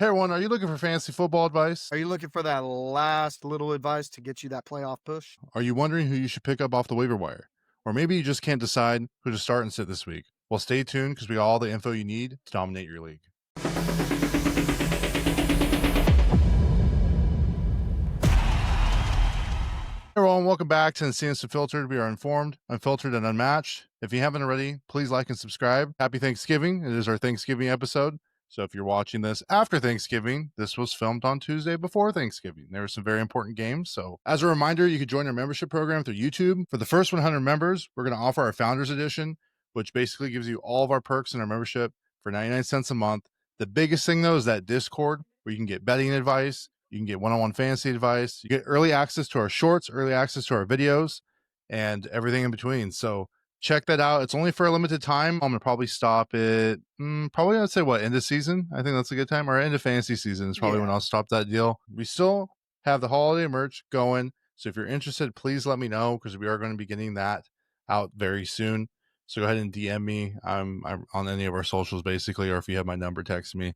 Hey everyone, are you looking for fantasy football advice? Are you looking for that last little advice to get you that playoff push? Are you wondering who you should pick up off the waiver wire? Or maybe you just can't decide who to start and sit this week? Well, stay tuned because we got all the info you need to dominate your league. Hey everyone, welcome back to Encinas Unfiltered. We are informed, unfiltered, and unmatched. If you haven't already, please like and subscribe. Happy Thanksgiving. It is our Thanksgiving episode. So if you're watching this after Thanksgiving, this was filmed on Tuesday before Thanksgiving. There were some very important games. So as a reminder, you can join our membership program through YouTube. For the first 100 members, we're going to offer our Founders Edition, which basically gives you all of our perks in our membership for 99 cents a month. The biggest thing, though, is that Discord where you can get betting advice. You can get one-on-one fantasy advice. You get early access to our shorts, early access to our videos, and everything in between. So check that out. It's only for a limited time. I'm gonna probably stop it. Probably I'd say end of season. I think that's a good time. Or end of fantasy season is probably when I'll stop that deal. We still have the holiday merch going. So if you're interested, please let me know because we are going to be getting that out very soon. So go ahead and DM me. I'm on any of our socials basically, or if you have my number, text me.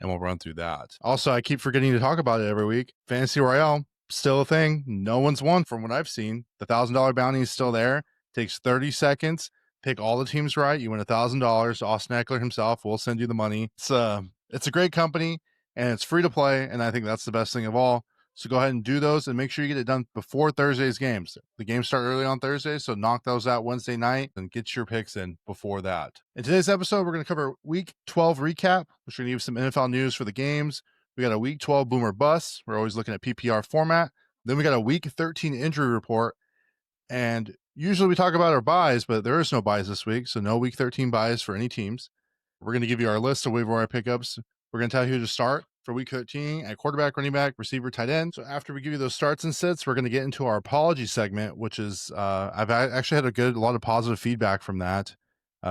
And we'll run through that. Also, I keep forgetting to talk about it every week. Fantasy Royale, still a thing. No one's won from what I've seen. The $1,000 bounty is still there. Takes 30 seconds. Pick all the teams right. You win $1,000. Austin Ekeler himself will send you the money. It's a great company and it's free to play. And I think that's the best thing of all. So go ahead and do those and make sure you get it done before Thursday's games. The games start early on Thursday, so knock those out Wednesday night and get your picks in before that. In today's episode, we're going to cover Week 12 recap, which we're going to give some NFL news for the games. We got a Week 12 boomer bust. We're always looking at PPR format. Then we got a Week 13 injury report. And usually we talk about our buys, but there is no buys this week, so no Week 13 buys for any teams. We're going to give you our list of waiver wire pickups. We're going to tell you who to start for Week 13 at quarterback, running back, receiver, tight end. So after we give you those starts and sits, we're going to get into our apology segment, which is I've actually had a lot of positive feedback from that,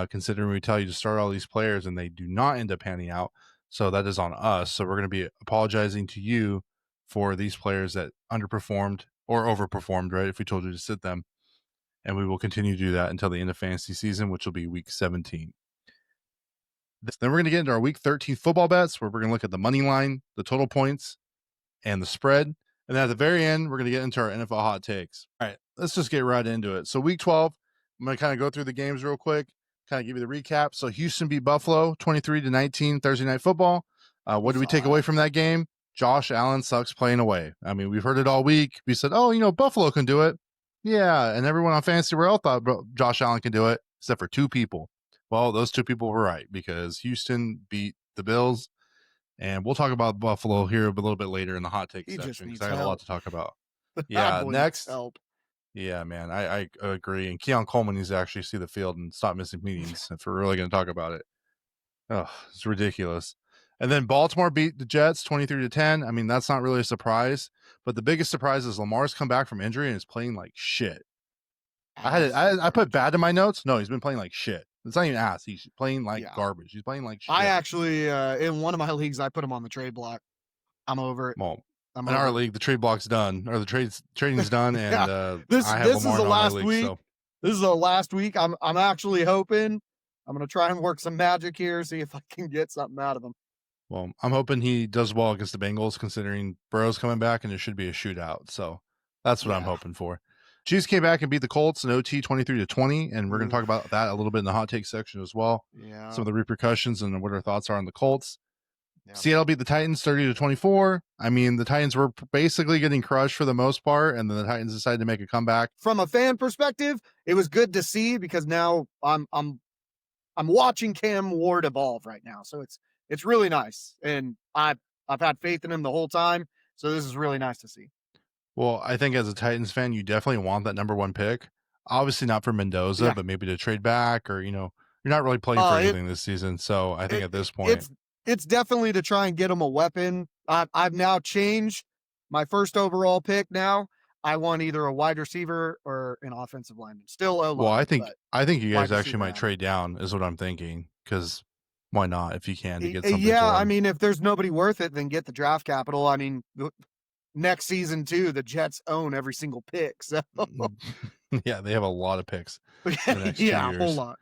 considering we tell you to start all these players and they do not end up panning out. So that is on us. So we're going to be apologizing to you for these players that underperformed or overperformed, right? If we told you to sit them. And we will continue to do that until the end of fantasy season, which will be Week 17. Then we're going to get into our Week 13 football bets, where we're going to look at the money line, the total points, and the spread. And then at the very end, we're going to get into our NFL hot takes. All right, let's just get right into it. So Week 12, I'm going to kind of go through the games real quick, kind of give you the recap. So Houston beat Buffalo 23-19 Thursday Night Football. What do we take away from that game? Josh Allen sucks playing away. I mean, we've heard it all week. We said, Buffalo can do it. Yeah, and everyone on Fantasy Royale thought Josh Allen can do it, except for two people. Well, those two people were right because Houston beat the Bills, and we'll talk about Buffalo here a little bit later in the hot take section because I got a lot to talk about. Yeah, next. Help. Yeah, man, I agree. And Keon Coleman needs to actually see the field and stop missing meetings if we're really going to talk about it. Oh, it's ridiculous. And then Baltimore beat the Jets 23-10. I mean, that's not really a surprise, but the biggest surprise is Lamar's come back from injury and is playing like shit. I put bad in my notes. No, he's been playing like shit. It's not even ass. He's playing like garbage. He's playing like shit. I actually, in one of my leagues, I put him on the trade block. I'm over it. Well, in our league, the trade block's done, or the trading's done, and this I have is Lamar the in last my league, week. So. This is the last week. I'm actually hoping. I'm gonna try and work some magic here, see if I can get something out of him. Well, I'm hoping he does well against the Bengals, considering Burrow's coming back, and it should be a shootout. So that's what I'm hoping for. Chiefs came back and beat the Colts in OT 23-20, and we're going to talk about that a little bit in the hot take section as well. Yeah. Some of the repercussions and what our thoughts are on the Colts. Yeah. Seattle beat the Titans 30-24. I mean, the Titans were basically getting crushed for the most part, and then the Titans decided to make a comeback. From a fan perspective, it was good to see because now I'm watching Cam Ward evolve right now. So it's really nice, and I've had faith in him the whole time. So this is really nice to see. Well, I think as a Titans fan, you definitely want that number one pick. Obviously not for Mendoza, but maybe to trade back or, you're not really playing for anything this season. So I think at this point. It's definitely to try and get him a weapon. I've now changed my first overall pick now. I want either a wide receiver or an offensive lineman. Still O-line. Well, I think you guys actually might trade down is what I'm thinking because why not if you can to get something for him? I mean, if there's nobody worth it, then get the draft capital. I mean, next season too, the Jets own every single pick. So yeah, they have a lot of picks. Yeah, a whole lot.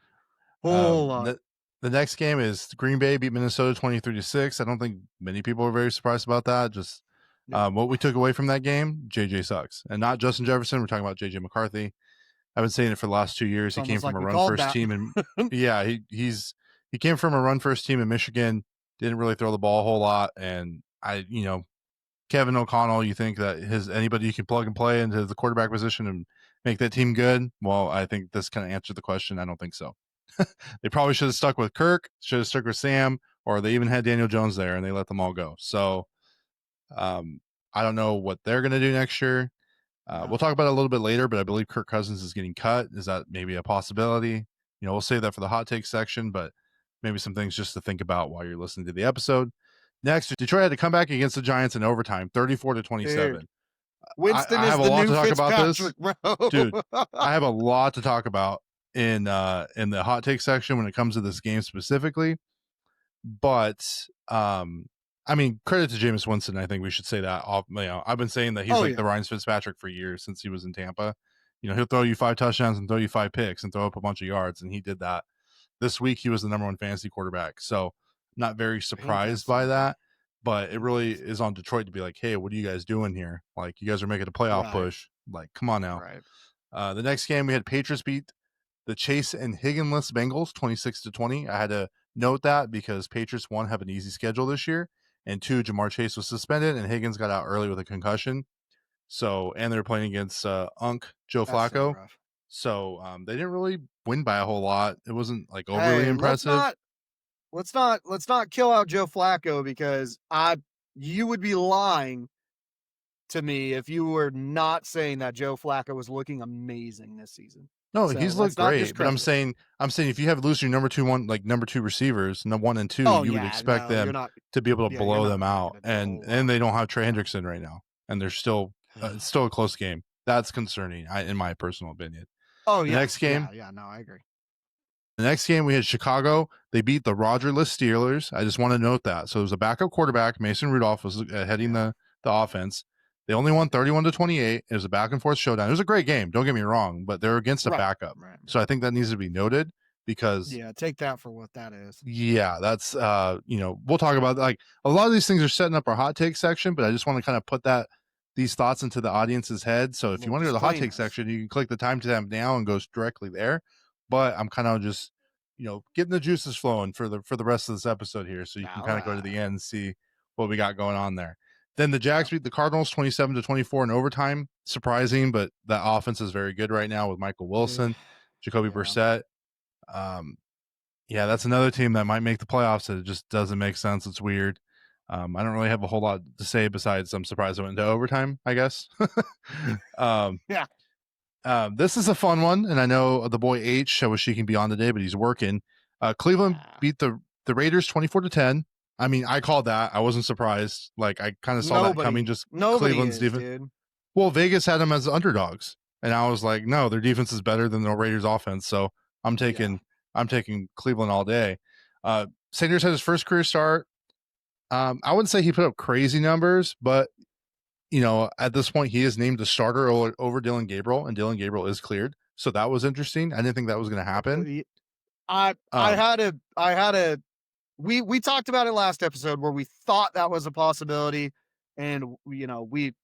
The next game is Green Bay beat Minnesota 23-6. I don't think many people are very surprised about that. Just what we took away from that game, JJ sucks. And not Justin Jefferson. We're talking about JJ McCarthy. I've been saying it for the last 2 years. It's He came almost from like a we run called first that. team. And yeah, he came from a run first team in Michigan. Didn't really throw the ball a whole lot. And Kevin O'Connell, you think that anybody you can plug and play into the quarterback position and make that team good? Well, I think this kind of answered the question. I don't think so. They probably should have stuck with Kirk, should have stuck with Sam, or they even had Daniel Jones there and they let them all go. So I don't know what they're going to do next year. We'll talk about it a little bit later, but I believe Kirk Cousins is getting cut. Is that maybe a possibility? We'll save that for the hot take section, but maybe some things just to think about while you're listening to the episode. Next, Detroit had to come back against the Giants in overtime, 34-27. Winston I is have a the lot new to talk about this, Fitzpatrick, bro. dude. I have a lot to talk about in the hot take section when it comes to this game specifically. But I mean, credit to Jameis Winston. I think we should say that. I've been saying that he's the Ryan Fitzpatrick for years since he was in Tampa. He'll throw you 5 touchdowns and throw you 5 picks and throw up a bunch of yards, and he did that. This week he was the number 1 fantasy quarterback, so not very surprised by that. But it really is on Detroit to be like, hey, what are you guys doing here? Like, you guys are making a playoff push. Like, come on now. Right. The next game we had Patriots beat the Chase and Higginless Bengals 26-20. I had to note that because Patriots, 1, have an easy schedule this year, and 2, Jamar Chase was suspended and Higgins got out early with a concussion. So, and they're playing against Joe Flacco. So they didn't really win by a whole lot. It wasn't like overly impressive. Let's not kill out Joe Flacco, because you would be lying to me if you were not saying that Joe Flacco was looking amazing this season. No, he's looked great, but I'm saying if you have losing number 2 receivers, 1 and 2, you would expect them to be able to blow them out, and they don't have Trey Hendrickson right now, and they're still it's still a close game. That's concerning, in my personal opinion. Oh, yeah. Next game, no, I agree. The next game we had Chicago. They beat the Rogerless Steelers. I just want to note that. So it was a backup quarterback. Mason Rudolph was heading the offense. They only won 31-28. It was a back and forth showdown. It was a great game. Don't get me wrong, but they're against a backup. Right. So I think that needs to be noted because take that for what that is. Yeah, that's we'll talk about like a lot of these things are setting up our hot take section, but I just want to kind of put these thoughts into the audience's head. So if you want to go to the hot take section, you can click the timestamp now and goes directly there. But I'm kind of just getting the juices flowing for the rest of this episode here, so you can kind of go to the end and see what we got going on there. Then the Jags beat the Cardinals 27-24 in overtime. Surprising, but that offense is very good right now with Michael Wilson, Jacoby Brissett. That's another team that might make the playoffs. It just doesn't make sense. It's weird. I don't really have a whole lot to say besides I'm surprised it went into overtime, I guess. This is a fun one, and I know the boy H, I wish he can be on today, but he's working. Cleveland beat the Raiders 24-10. I mean, I called that. I wasn't surprised. Like, I kind of saw that coming. Just Cleveland's defense. Dude. Well, Vegas had them as underdogs, and I was like, no, their defense is better than the Raiders' offense. So I'm taking Cleveland all day. Sanders had his first career start. I wouldn't say he put up crazy numbers, but at this point, he is named the starter over Dylan Gabriel, and Dylan Gabriel is cleared. So that was interesting. I didn't think that was going to happen. We talked about it last episode where we thought that was a possibility, and we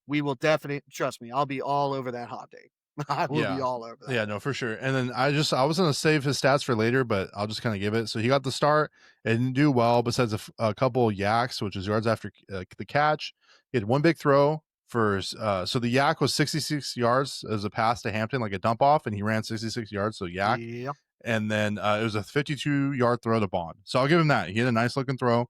will definitely, trust me, I'll be all over that hot take. I will be all over that. Yeah, no, for sure. And then I was going to save his stats for later, but I'll just kind of give it. So he got the start and didn't do well besides a couple yaks, which is yards after the catch. He had one big throw for so the yak was 66 yards as a pass to Hampton, like a dump off, and he ran 66 yards, so yak. Yeah. And then it was a 52-yard throw to Bond. So I'll give him that. He had a nice looking throw.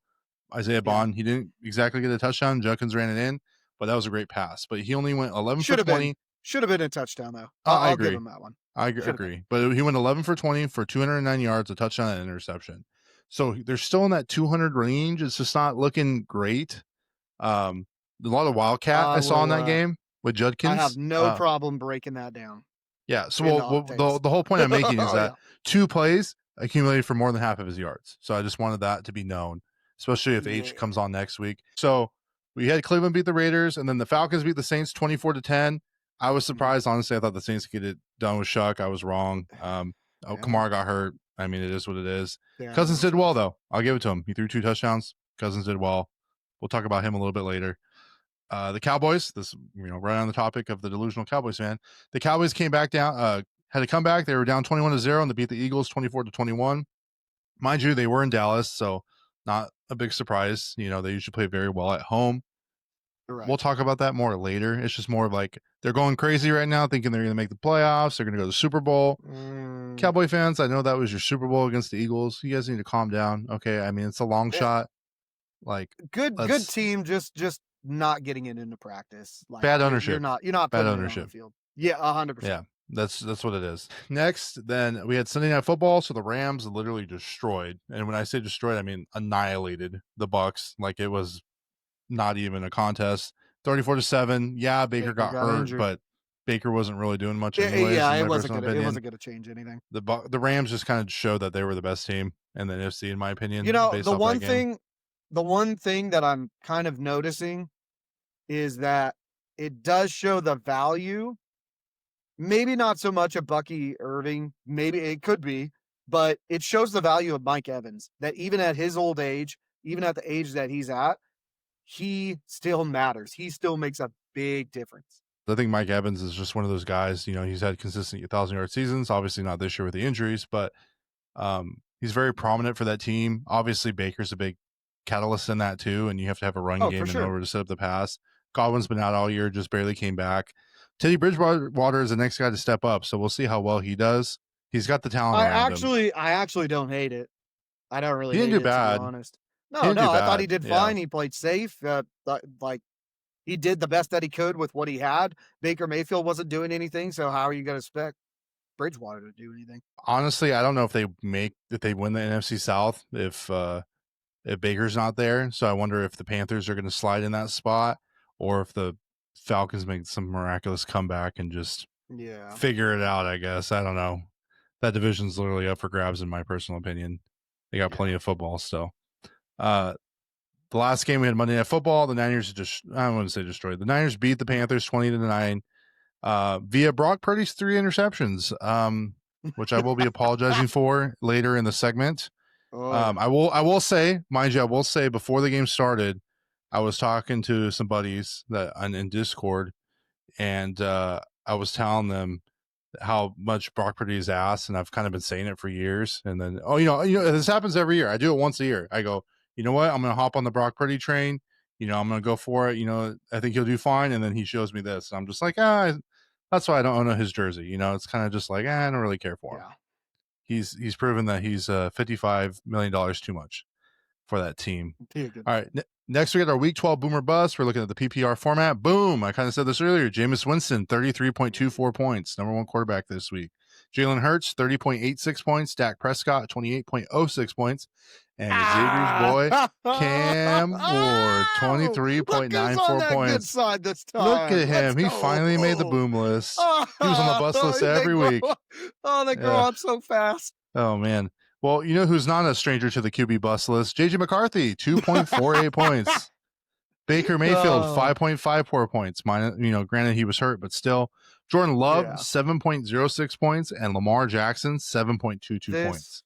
Isaiah Bond, he didn't exactly get a touchdown. Junkins ran it in, but that was a great pass. But he only went 11 for 20. Should have been a touchdown, though. I agree. Give him that one. I agree. But he went 11 for 20 for 209 yards, a touchdown, and an interception. So they're still in that 200 range. It's just not looking great. A lot of Wildcat I saw in that game with Judkins. I have no problem breaking that down. Yeah. So the whole point I'm making is that 2 plays accumulated for more than half of his yards. So I just wanted that to be known, especially if H comes on next week. So we had Cleveland beat the Raiders, and then the Falcons beat the Saints 24-10. I was surprised, honestly. I thought the Saints could get it done with Shuck. I was wrong. Kamara got hurt. I mean, it is what it is. Yeah, Cousins that's did well, rough. though. I'll give it to him. He threw 2 touchdowns. Cousins did well. We'll talk about him a little bit later. The Cowboys, this, right on the topic of the delusional Cowboys fan. The Cowboys came back down, had a comeback. They were down 21-0 and they beat the Eagles 24-21. Mind you, they were in Dallas, so not a big surprise. They usually play very well at home. Right. We'll talk about that more later. It's just more of like they're going crazy right now, thinking they're going to make the playoffs. They're going to go to the Super Bowl. Cowboy fans, I know that was your Super Bowl against the Eagles. You guys need to calm down. Okay, I mean, it's a long shot. Like, good team, just not getting it into practice. Like, bad ownership. You're not bad putting ownership. it on the field. Yeah, 100%. Yeah, that's what it is. Next, then we had Sunday Night Football. So the Rams literally destroyed, and when I say destroyed, I mean annihilated the Bucks. Like, it was not even a contest. 34-7. Yeah, Baker got hurt, injured. but Baker wasn't really doing much anyways. Yeah, in it my wasn't personal going opinion. to change anything. The Rams just kind of showed that they were the best team in the NFC, in my opinion. The one thing that I'm kind of noticing is that it does show the value. Maybe not so much of Bucky Irving. Maybe it could be, but it shows the value of Mike Evans. That even at his old age, even at the age that he's at, he still matters. He still makes a big difference. I think Mike Evans is just one of those guys. He's had consistent 1,000-yard seasons. Obviously not this year with the injuries, but he's very prominent for that team. Obviously, Baker's a big catalyst in that too, and you have to have a run game in order to set up the pass. Godwin's been out all year, just barely came back. Teddy Bridgewater is the next guy to step up, so we'll see how well he does. He's got the talent around him. I actually don't hate it. I don't really hate it, to be honest. No, I thought he did fine. He played safe. Like, he did the best that he could with what he had. Baker Mayfield wasn't doing anything, so how are you going to expect Bridgewater to do anything? Honestly, I don't know if they win the NFC South if Baker's not there. So I wonder if the Panthers are going to slide in that spot, or if the Falcons make some miraculous comeback and just figure it out. I guess I don't know. That division's literally up for grabs, in my personal opinion. They got plenty of football still. The last game we had Monday Night Football, the Niners I wouldn't say destroyed. The Niners beat the Panthers 20-9 via Brock Purdy's 3 interceptions, which I will be apologizing for later in the segment. I will say, mind you, before the game started, I was talking to some buddies in Discord, and I was telling them how much Brock Purdy is ass, and I've kind of been saying it for years. And then, this happens every year. I do it once a year. I go, you know what? I'm going to hop on the Brock Purdy train. I'm going to go for it. I think he'll do fine. And then he shows me this. And I'm just like, that's why I don't own his jersey. It's kind of just like, I don't really care for him. He's proven that he's $55 million too much for that team. All right. Next, we got our Week 12 Boomer Bust. We're looking at the PPR format. Boom. I kind of said this earlier. Jameis Winston, 33.24 points. Number 1 quarterback this week. Jalen Hurts, 30.86 points. Dak Prescott, 28.06 points. And Xavier's boy, Cam Ward, 23.94 points. Good side this time. Look at him. He finally made the boom list. He was on the bust list every week. They grow up so fast. Oh, man. Well, who's not a stranger to the QB bust list? JJ McCarthy, 2.48 points. Baker Mayfield, 5.54 points. Granted he was hurt, but still. Jordan Love, 7.06 points, and Lamar Jackson, 7.22 points.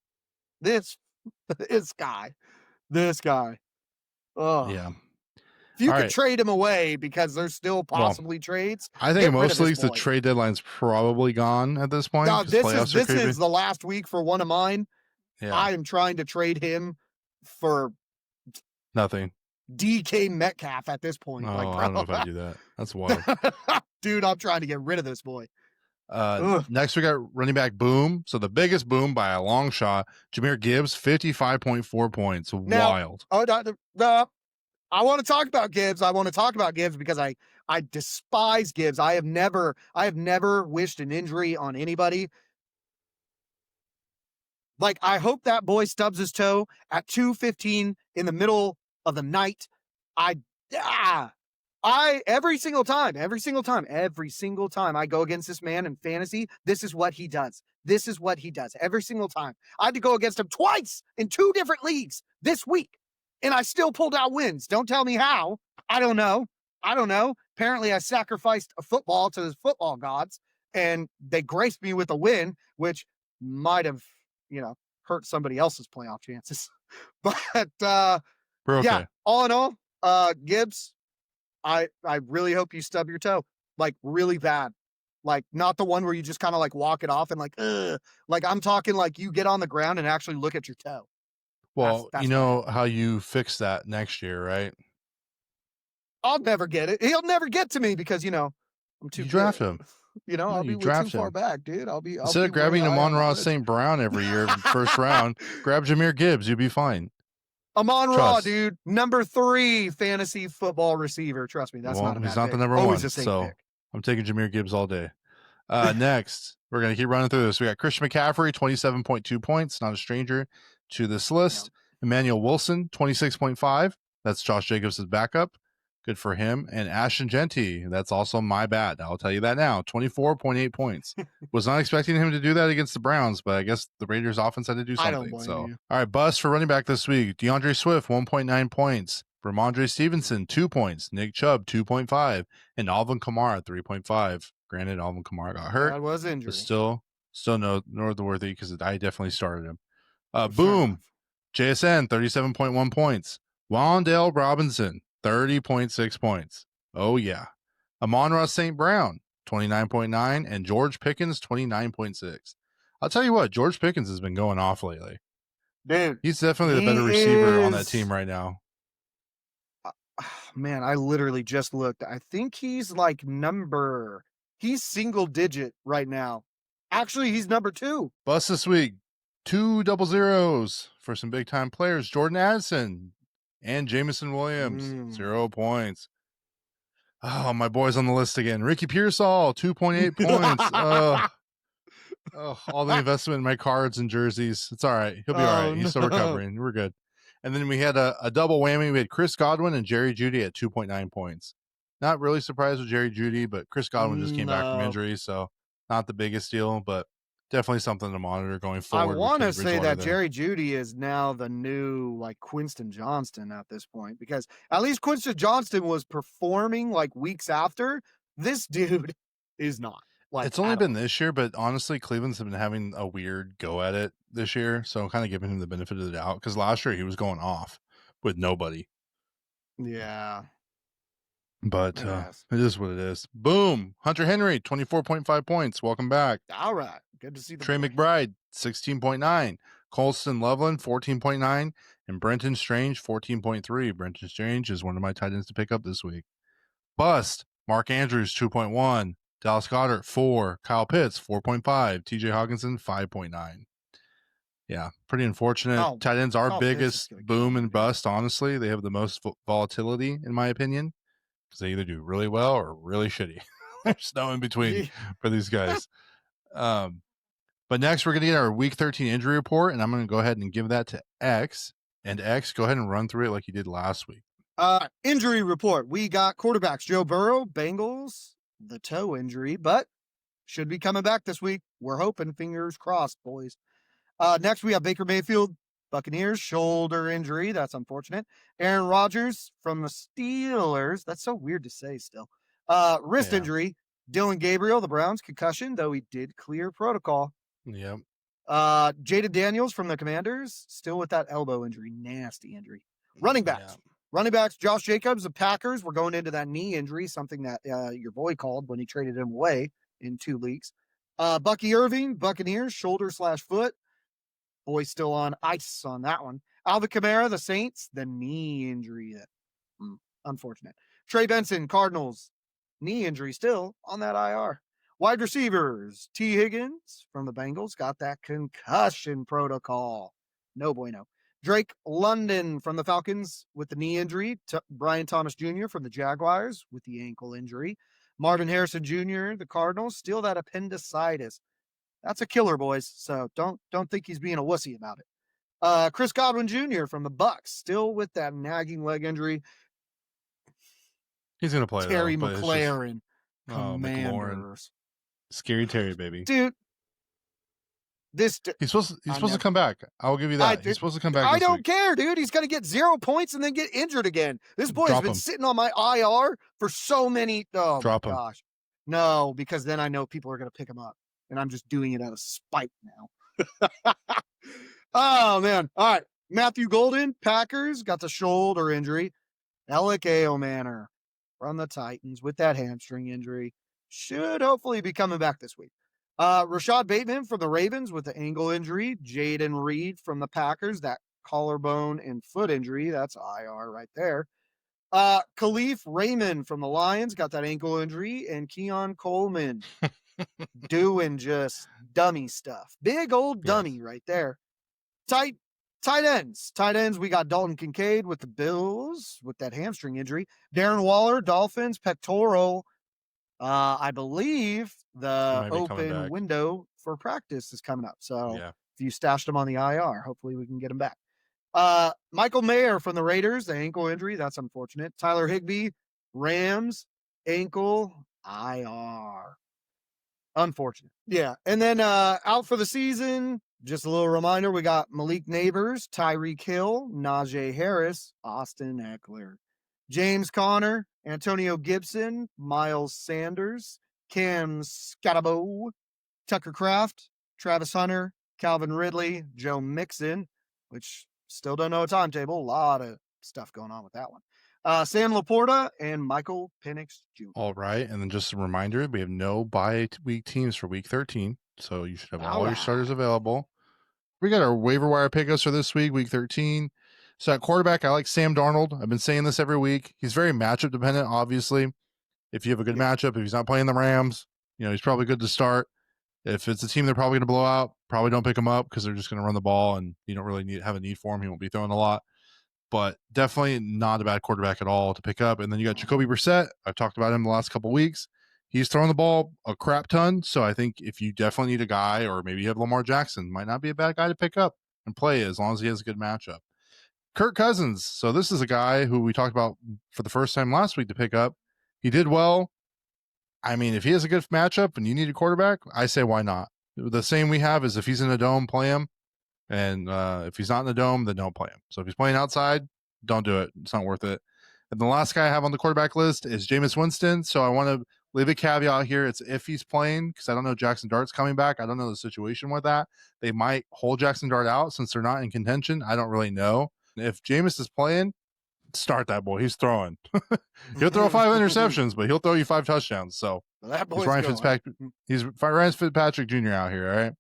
This guy. Oh. Yeah. If you could trade him away, because there's still possibly trades. I think in most leagues the trade deadline's probably gone at this point. No, this is the last week for one of mine. Yeah. I am trying to trade him for nothing. DK Metcalf at this point. I don't know if I do that. That's wild. Dude, I'm trying to get rid of this boy. Next, we got running back boom. So the biggest boom by a long shot, Jahmyr Gibbs, 55.4 points. Wild. I want to talk about Gibbs. Because I despise Gibbs. I have never wished an injury on anybody. Like, I hope that boy stubs his toe at 2:15 in the middle of the night. Every single time I go against this man in fantasy, this is what he does. Every single time. I had to go against him twice in 2 different leagues this week, and I still pulled out wins. Don't tell me how. I don't know. Apparently I sacrificed a football to the football gods, and they graced me with a win, which might have, hurt somebody else's playoff chances. But We're okay. yeah, all in all, Gibbs, I really hope you stub your toe, like really bad. Like not the one where you just kind of like walk it off and like, ugh. Like I'm talking like you get on the ground and actually look at your toe. Well, That's you what I know hope. how you fix that next year, right? I'll never get it. He'll never get to me because I'm too You draft good. him. No, I'll you be way too draft far him. back, dude. I'll Instead be of way grabbing high on the Amon-Ra list. St. Brown every year, first round, grab Jahmyr Gibbs. You'll be fine. Amon-Ra, Trust. dude, number 3 fantasy football receiver. Trust me, that's Well, not a he's bad not pick. the number Always one, a safe so pick. I'm taking Jahmyr Gibbs all day. Next, we're going to keep running through this. We got Christian McCaffrey, 27.2 points, not a stranger to this list. Yeah. Emmanuel Wilson, 26.5. That's Josh Jacobs' backup. Good for him. And Ashton Genty, that's also my bad. I'll tell you that now. 24.8 points. Was not expecting him to do that against the Browns, but I guess the Raiders offense had to do I don't something. blame So, you. all right, bust for running back this week. DeAndre Swift, 1.9 points. Ramondre Stevenson, 2 points. Nick Chubb, 2.5. And Alvin Kamara, 3.5. Granted, Alvin Kamara got hurt, That was but injury. still noteworthy because I definitely started him. Fair Boom. enough. JSN, 37.1 points. Wandale Robinson, 30.6 points. Oh, yeah. Amon-Ra St. Brown, 29.9. And George Pickens, 29.6. I'll tell you what, George Pickens has been going off lately. Dude, He's definitely the he better receiver on that is- team right now. Man, I literally just looked. I think he's like he's single digit right now. Actually, he's number 2. Bust this week. 2 double zeros for some big time players. Jordan Addison and Jameson Williams, 0 points. Oh, my boy's on the list again. Ricky Pearsall, 2.8 points. All the investment in my cards and jerseys. It's all right. He'll be all right. He's still recovering. We're good. And then we had a double whammy. We had Chris Godwin and Jerry Jeudy at 2.9 points. Not really surprised with Jerry Jeudy, but Chris Godwin just came back from injury, so not the biggest deal, but definitely something to monitor going forward. I want to say that Jerry Jeudy is now the new like Winston Johnston at this point, because at least Winston Johnston was performing like weeks after. This dude is not. Like, it's only been this year, but honestly, Cleveland's been having a weird go at it this year, so I'm kind of giving him the benefit of the doubt because last year he was going off with nobody. Yeah. But it is what it is. Boom. Hunter Henry, 24.5 points. Welcome back. All right. Good to see the Trey boy. McBride, 16.9. Colston Loveland, 14.9. And Brenton Strange, 14.3. Brenton Strange is one of my tight ends to pick up this week. Bust. Mark Andrews, 2.1. Dallas Goedert, 4. Kyle Pitts, 4.5. TJ Hawkinson, 5.9. Yeah, pretty unfortunate. Tight ends are biggest boom and bust, honestly. They have the most volatility, in my opinion, because they either do really well or really shitty. There's no in between for these guys. But next, we're going to get our Week 13 injury report, and I'm going to go ahead and give that to X. And X, go ahead and run through it like you did last week. Injury report. We got quarterbacks. Joe Burrow, Bengals, the toe injury, but should be coming back this week. We're hoping, fingers crossed, boys. Next, we have Baker Mayfield, Buccaneers, shoulder injury. That's unfortunate. Aaron Rodgers from the Steelers. That's so weird to say still. Wrist injury. Dylan Gabriel, the Browns, concussion, though he did clear protocol. Yep. Jaden Daniels from the Commanders, still with that elbow injury. Nasty injury. Running backs. Yeah. Running backs, Josh Jacobs, the Packers. We're going into that knee injury, something that your boy called when he traded him away in 2 leagues. Bucky Irving, Buccaneers, shoulder/foot. Boy still on ice on that one. Alvin Kamara, the Saints, the knee injury. Unfortunate. Trey Benson, Cardinals, knee injury still on that IR. Wide receivers, T. Higgins from the Bengals, got that concussion protocol. No bueno. Drake London from the Falcons with the knee injury. Brian Thomas Jr. from the Jaguars with the ankle injury. Marvin Harrison Jr., the Cardinals, still that appendicitis. That's a killer, boys. So don't think he's being a wussy about it. Chris Godwin Jr. from the Bucks, still with that nagging leg injury. He's gonna play. Terry though, McLaurin, Commanders. Scary Terry, baby. Dude, he's supposed to come back. I'll give you that. He's supposed to come back. I don't care, dude. He's gonna get 0 points and then get injured again. This boy has been sitting on my IR for so many. Oh my gosh. No, because then I know people are gonna pick him up. And I'm just doing it out of spite now. Oh, man. All right. Matthew Golden, Packers, got the shoulder injury. Alec Aomanor from the Titans with that hamstring injury. Should hopefully be coming back this week. Rashad Bateman from the Ravens with the ankle injury. Jaden Reed from the Packers, that collarbone and foot injury. That's IR right there. Khalif Raymond from the Lions got that ankle injury. And Keon Coleman doing just dummy stuff. Big old Yes. dummy right there. Tight tight ends. Tight ends, we got Dalton Kincaid with the Bills with that hamstring injury. Darren Waller, Dolphins, pectoral. I believe He the might be coming open back. window for practice is coming up. So Yeah. if you stashed him on the IR, hopefully we can get him back. Michael Mayer from the Raiders, the ankle injury. That's unfortunate. Tyler Higbee, Rams, ankle IR. Unfortunate. Yeah. And then out for the season, just a little reminder, we got Malik Neighbors, Tyreek Hill, Najee Harris, Austin Eckler, James Conner, Antonio Gibson, Miles Sanders, Cam Scatabo, Tucker Kraft, Travis Hunter, Calvin Ridley, Joe Mixon, which still don't know a timetable. A lot of stuff going on with that one. Sam Laporta and Michael Penix Jr. All right. And then just a reminder, we have no bye week teams for week 13. So you should have all your starters available. We got our waiver wire pickups for this week 13. So at quarterback, I like Sam Darnold. I've been saying this every week. He's very matchup dependent, obviously. If you have a good matchup, if he's not playing the Rams, he's probably good to start. If it's a team they're probably going to blow out, probably don't pick him up because they're just going to run the ball and you don't really have a need for him. He won't be throwing a lot, but definitely not a bad quarterback at all to pick up. And then you got Jacoby Brissett. I've talked about him the last couple of weeks. He's throwing the ball a crap ton. So I think if you definitely need a guy, or maybe you have Lamar Jackson, might not be a bad guy to pick up and play as long as he has a good matchup. Kirk Cousins. So this is a guy who we talked about for the first time last week to pick up. He did well. I mean, if he has a good matchup and you need a quarterback, I say why not? The same we have is if he's in a dome, play him. And if he's not in the dome, then don't play him. So if he's playing outside, don't do it. It's not worth it. And the last guy I have on the quarterback list is Jameis Winston. So I want to leave a caveat here. It's if he's playing, because I don't know Jackson Dart's coming back. I don't know the situation with that. They might hold Jackson Dart out since they're not in contention. I don't really know. If Jameis is playing, start that boy. He's throwing. He'll throw 5 interceptions, but he'll throw you 5 touchdowns. So Well, that he's boy's Ryan going. Fitzpatrick. He's Ryan Fitzpatrick Jr. out here. All right.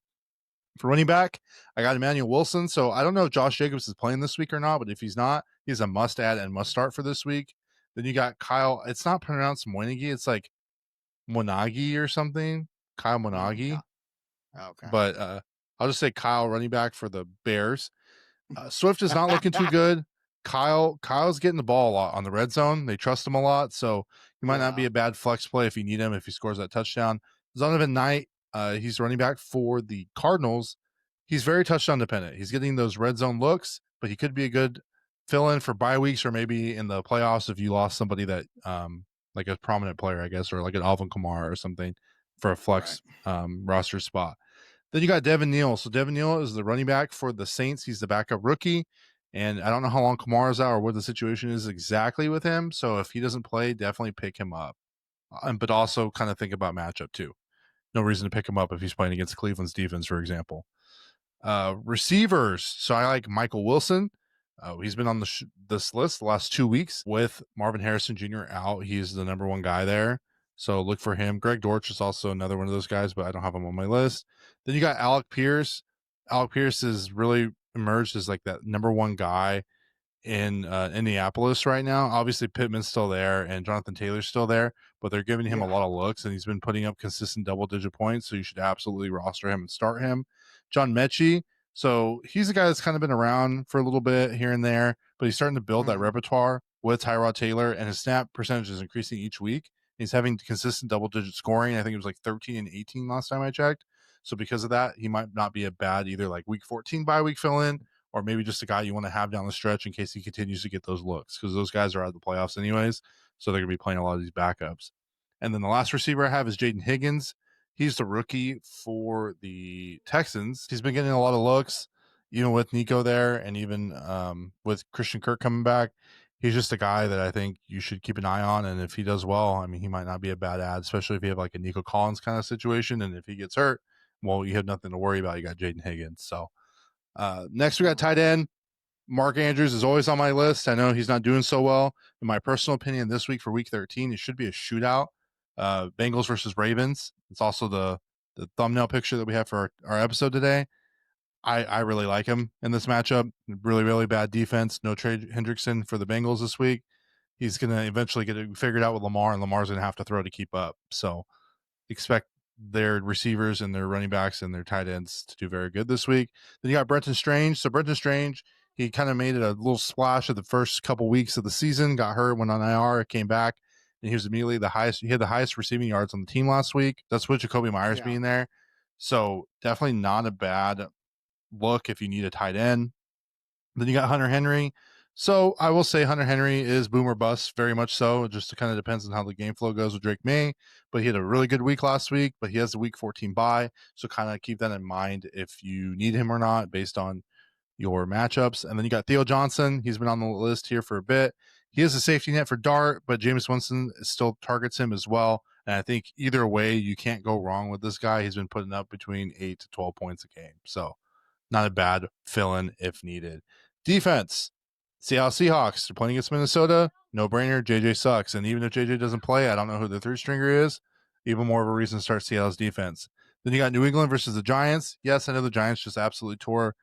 For running back, I got Emmanuel Wilson. So I don't know if Josh Jacobs is playing this week or not, but if he's not, he's a must add and must start for this week. Then you got Kyle. It's not pronounced Moinagi. It's like Monagi or something. Kyle Monagi. Okay. But I'll just say Kyle, running back for the Bears. Swift is not looking too good. Kyle's getting the ball a lot on the red zone. They trust him a lot, so he might not be a bad flex play if you need him if he scores that touchdown. Zonovan Knight, he's running back for the Cardinals. He's very touchdown dependent. He's getting those red zone looks, but he could be a good fill in for bye weeks or maybe in the playoffs if you lost somebody that like a prominent player, I guess, or like an Alvin Kamara or something for a flex roster spot. Then you got Devin Neal. So Devin Neal is the running back for the Saints. He's the backup rookie. And I don't know how long Kamara's out or what the situation is exactly with him. So if he doesn't play, definitely pick him up. But also kind of think about matchup too. No reason to pick him up if he's playing against Cleveland's defense, for example. Receivers. So I like Michael Wilson. He's been on this list the last 2 weeks with Marvin Harrison Jr. out. He's the number 1 guy there. So look for him. Greg Dortch is also another one of those guys, but I don't have him on my list. Then you got Alec Pierce. Alec Pierce has really emerged as like that number 1 guy in Indianapolis right now. Obviously, Pittman's still there and Jonathan Taylor's still there, but they're giving him a lot of looks, and he's been putting up consistent double-digit points, so you should absolutely roster him and start him. John Mechie, so he's a guy that's kind of been around for a little bit here and there, but he's starting to build that repertoire with Tyrod Taylor, and his snap percentage is increasing each week. He's having consistent double-digit scoring. I think it was like 13 and 18 last time I checked. So because of that, he might not be a bad either like week 14 bye week fill-in, or maybe just a guy you want to have down the stretch in case he continues to get those looks, because those guys are out of the playoffs anyways, so they're going to be playing a lot of these backups. And then the last receiver I have is Jaden Higgins. He's the rookie for the Texans. He's been getting a lot of looks, even with Nico there, and even with Christian Kirk coming back. He's just a guy that I think you should keep an eye on, and if he does well, I mean, he might not be a bad ad, especially if you have like a Nico Collins kind of situation, and if he gets hurt, well, you have nothing to worry about. You got Jaden Higgins, so Next, we got tight end. Mark Andrews is always on my list. I know he's not doing so well. In my personal opinion, this week for week 13, it should be a shootout. Bengals versus Ravens. It's also the thumbnail picture that we have for our episode today. I really like him in this matchup. Really, really bad defense. No Trey Hendrickson for the Bengals this week. He's going to eventually get it figured out with Lamar, and Lamar's going to have to throw to keep up. So expect their receivers and their running backs and their tight ends to do very good this week. Then you got Brenton Strange. So Brenton Strange, he kind of made it a little splash of the first couple weeks of the season, got hurt, went on IR, came back, and he was immediately the highest. He had the highest receiving yards on the team last week. That's with Jacoby Myers being there. So definitely not a bad look if you need a tight end. Then you got Hunter Henry. So I will say Hunter Henry is boom or bust, very much so. It just kind of depends on how the game flow goes with Drake May. But he had a really good week last week, but he has the week 14 bye. So kind of keep that in mind if you need him or not based on your matchups. And then you got Theo Johnson. He's been on the list here for a bit. He is a safety net for Dart, but Jameis Winston still targets him as well. And I think either way, you can't go wrong with this guy. He's been putting up between 8 to 12 points a game. So not a bad fill-in if needed. Defense. Seattle Seahawks. They're playing against Minnesota. No brainer. JJ sucks. And even if JJ doesn't play, I don't know who the third stringer is. Even more of a reason to start Seattle's defense. Then you got New England versus the Giants. Yes, I know the Giants just absolutely tore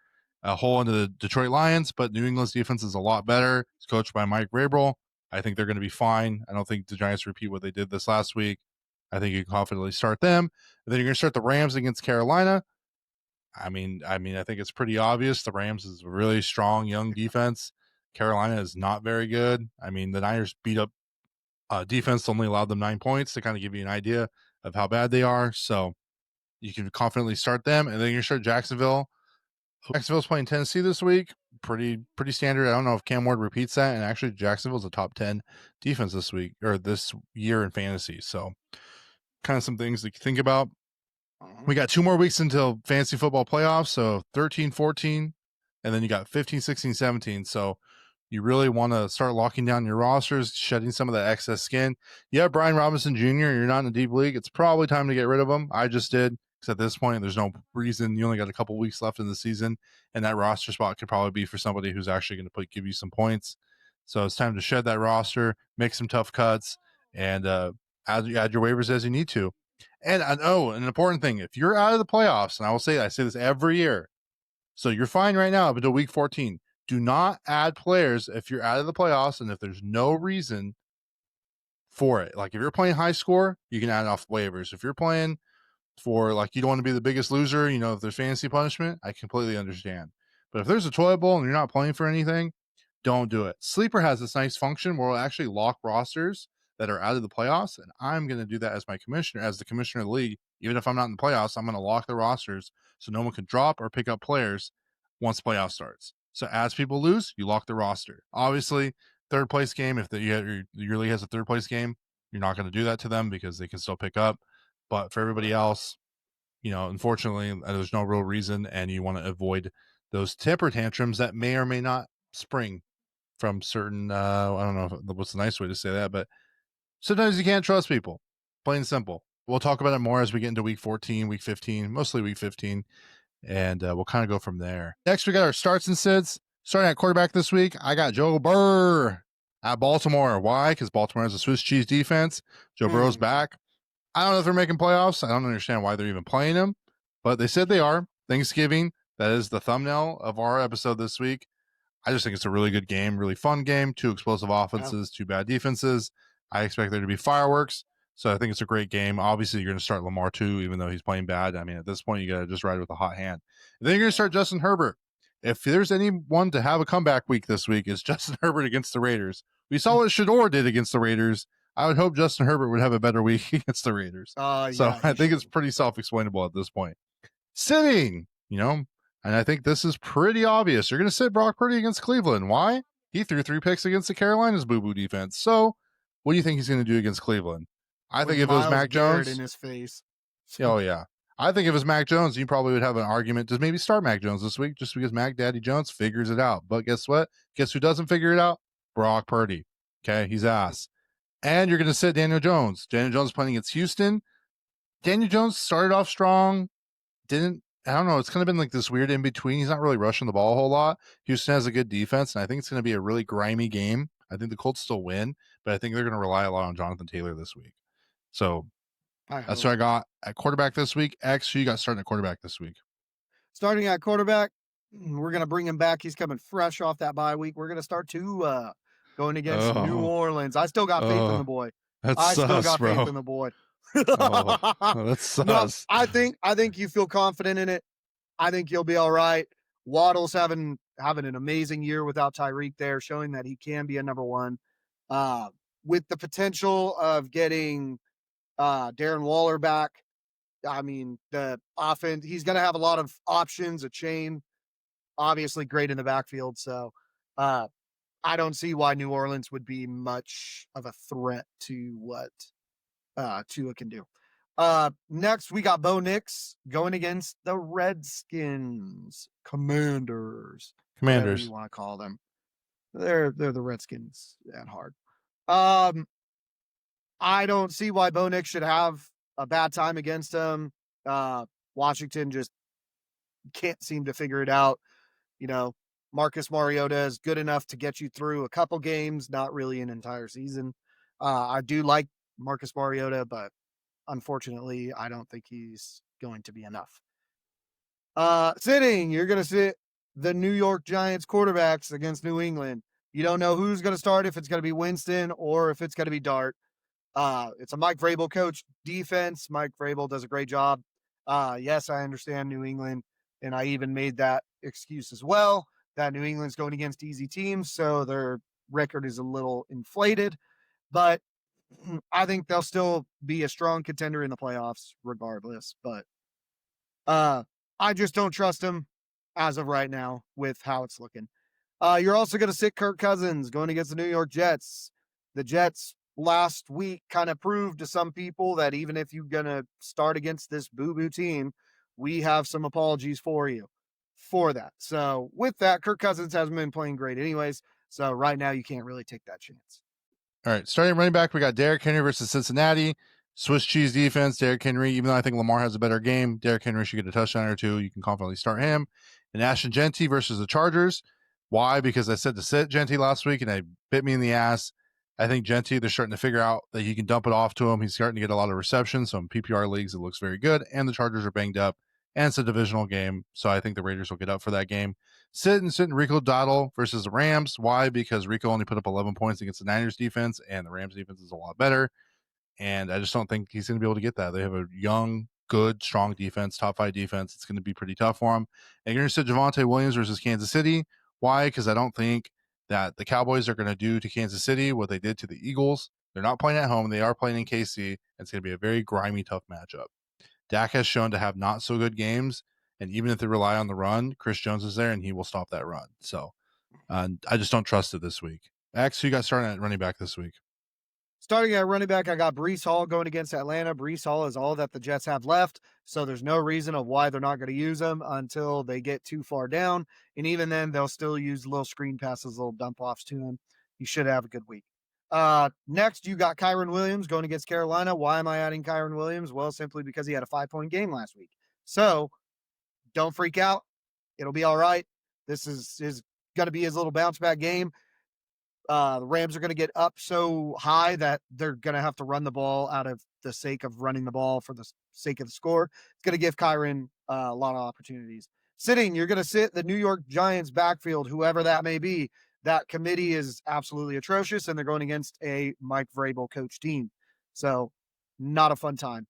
a hole into the Detroit Lions, but New England's defense is a lot better. It's coached by Mike Vrabel. I think they're going to be fine. I don't think the Giants repeat what they did this last week. I think you can confidently start them. And then you're going to start the Rams against Carolina. I mean, I think it's pretty obvious. The Rams is a really strong young defense. Carolina is not very good. I mean, the Niners beat up defense, only allowed them 9 points to kind of give you an idea of how bad they are. So you can confidently start them. And then you start Jacksonville. Jacksonville's playing Tennessee this week. Pretty standard. I don't know if Cam Ward repeats that. And actually, Jacksonville's a top 10 defense this week or this year in fantasy. So kind of some things to think about. We got 2 more weeks until fantasy football playoffs. So 13, 14, and then you got 15, 16, 17. So you really want to start locking down your rosters, shedding some of that excess skin. Yeah, Brian Robinson Jr., you're not in a deep league. It's probably time to get rid of him. I just did, because at this point, there's no reason. You only got a couple weeks left in the season, and that roster spot could probably be for somebody who's actually going to give you some points. So it's time to shed that roster, make some tough cuts, and add your waivers as you need to. And an important thing, if you're out of the playoffs, and I say this every year, so you're fine right now up until week 14. Do not add players if you're out of the playoffs and if there's no reason for it. Like if you're playing high score, you can add off waivers. If you're playing for like you don't want to be the biggest loser, if there's fantasy punishment, I completely understand. But if there's a toilet bowl and you're not playing for anything, don't do it. Sleeper has this nice function where we'll actually lock rosters that are out of the playoffs, and I'm going to do that as the commissioner of the league. Even if I'm not in the playoffs, I'm going to lock the rosters so no one can drop or pick up players once the playoff starts. So as people lose, you lock the roster. Obviously, third place game, if your league has a third place game, you're not going to do that to them because they can still pick up. But for everybody else, unfortunately, there's no real reason, and you want to avoid those temper tantrums that may or may not spring from certain, I don't know what's the nice way to say that, but sometimes you can't trust people. Plain and simple. We'll talk about it more as we get into week 14, week 15, mostly week 15, and we'll kind of go from there. Next, we got our starts and sits. Starting at quarterback this week, I got Joe Burrow at Baltimore. Why? Because Baltimore has a Swiss cheese defense. Joe Burrow's back. I don't know if they're making playoffs. I don't understand why they're even playing him, but they said they are. Thanksgiving, that is the thumbnail of our episode this week. I just think it's a really good game, really fun game. 2 explosive offenses, 2 bad defenses. I expect there to be fireworks. So I think it's a great game. Obviously, you're going to start Lamar too, even though he's playing bad. I mean, at this point, you got to just ride with a hot hand. And then you're going to start Justin Herbert. If there's anyone to have a comeback week this week, it's Justin Herbert against the Raiders. We saw what Shador did against the Raiders. I would hope Justin Herbert would have a better week against the Raiders. So I think it's pretty self-explainable at this point. Sitting, and I think this is pretty obvious. You're going to sit Brock Purdy against Cleveland. Why? He threw 3 picks against the Carolinas boo-boo defense. So what do you think he's going to do against Cleveland? I think if it was Mac Jones in his face. Oh yeah. I think if it was Mac Jones, you probably would have an argument to maybe start Mac Jones this week just because Mac Daddy Jones figures it out. But guess what? Guess who doesn't figure it out? Brock Purdy. Okay, he's ass. And you're going to sit Daniel Jones. Daniel Jones playing against Houston. Daniel Jones started off strong, didn't I don't know. It's kind of been like this weird in between. He's not really rushing the ball a whole lot. Houston has a good defense, and I think it's going to be a really grimy game. I think the Colts still win, but I think they're going to rely a lot on Jonathan Taylor this week. So I that's hope. what I got at quarterback this week. X, who you got starting at quarterback this week? Starting at quarterback, we're going to bring him back. He's coming fresh off that bye week. We're going to start Tua going against New Oh, Orleans. I still got faith in the oh, boy. that's I still sus, got faith bro. in the boy. Oh, that's No, sus. I think you feel confident in it. I think you'll be all right. Waddle's having an amazing year without Tyreek there, showing that he can be a number one. Uh, with the potential of getting Darren Waller back, I mean, the offense, he's going to have a lot of options, a chain, obviously great in the backfield. So uh, I don't see why New Orleans would be much of a threat to what Tua can do. Next, we got Bo Nix going against the Redskins, Commanders, whatever you Commanders. want to call them. They're the Redskins at heart. Um, I don't see why Bo Nix should have a bad time against them. Washington just can't seem to figure it out. You know, Marcus Mariota is good enough to get you through a couple games, not really an entire season. I do like Marcus Mariota, but unfortunately, I don't think he's going to be enough. Sitting, you're going to sit the New York Giants quarterbacks against New England. You don't know who's going to start, if it's going to be Winston or if it's going to be Dart. It's a Mike Vrabel coach defense. Mike Vrabel does a great job. Yes, I understand New England, and I even made that excuse as well, that New England's going against easy teams, so their record is a little inflated. But I think they'll still be a strong contender in the playoffs regardless. But I just don't trust him as of right now with how it's looking. You're also going to sit Kirk Cousins going against the New York Jets. The Jets last week kind of proved to some people that even if you're going to start against this boo-boo team, we have some apologies for you for that. So with that, Kirk Cousins hasn't been playing great anyways. So right now you can't really take that chance. All right, starting running back, we got Derrick Henry versus Cincinnati. Swiss cheese defense. Derrick Henry, even though I think Lamar has a better game, Derrick Henry should get a touchdown or two. You can confidently start him. And Ashton Genty versus the Chargers. Why? Because I said to sit Genty last week and I bit me in the ass. I think Genty, they're starting to figure out that he can dump it off to him. He's starting to get a lot of receptions. So in PPR leagues, it looks very good. And the Chargers are banged up. And it's a divisional game. So I think the Raiders will get up for that game. Sit Rico Dowdle versus the Rams. Why? Because Rico only put up 11 points against the Niners defense, and the Rams defense is a lot better. And I just don't think he's going to be able to get that. They have a young, good, strong defense, top 5 defense. It's going to be pretty tough for him. And you're going to sit Javonte Williams versus Kansas City. Why? Because I don't think that the Cowboys are going to do to Kansas City what they did to the Eagles. They're not playing at home. They are playing in KC. It's going to be a very grimy, tough matchup. Dak has shown to have not so good games. And even if they rely on the run, Chris Jones is there and he will stop that run. So I just don't trust it this week. X, who you got starting at running back this week? Starting at running back, I got Breece Hall going against Atlanta. Breece Hall is all that the Jets have left, so there's no reason of why they're not going to use him until they get too far down. And even then, they'll still use little screen passes, little dump offs to him. He should have a good week. Next, you got Kyron Williams going against Carolina. Why am I adding Kyron Williams? Well, simply because he had a 5-point game last week. So don't freak out. It'll be all right. This is going to be his little bounce back game. The Rams are going to get up so high that they're going to have to run the ball out of the sake of running the ball for the sake of the score. It's going to give Kyron a lot of opportunities. Sitting, you're going to sit the New York Giants backfield, whoever that may be. That committee is absolutely atrocious, and they're going against a Mike Vrabel coach team. So, not a fun time.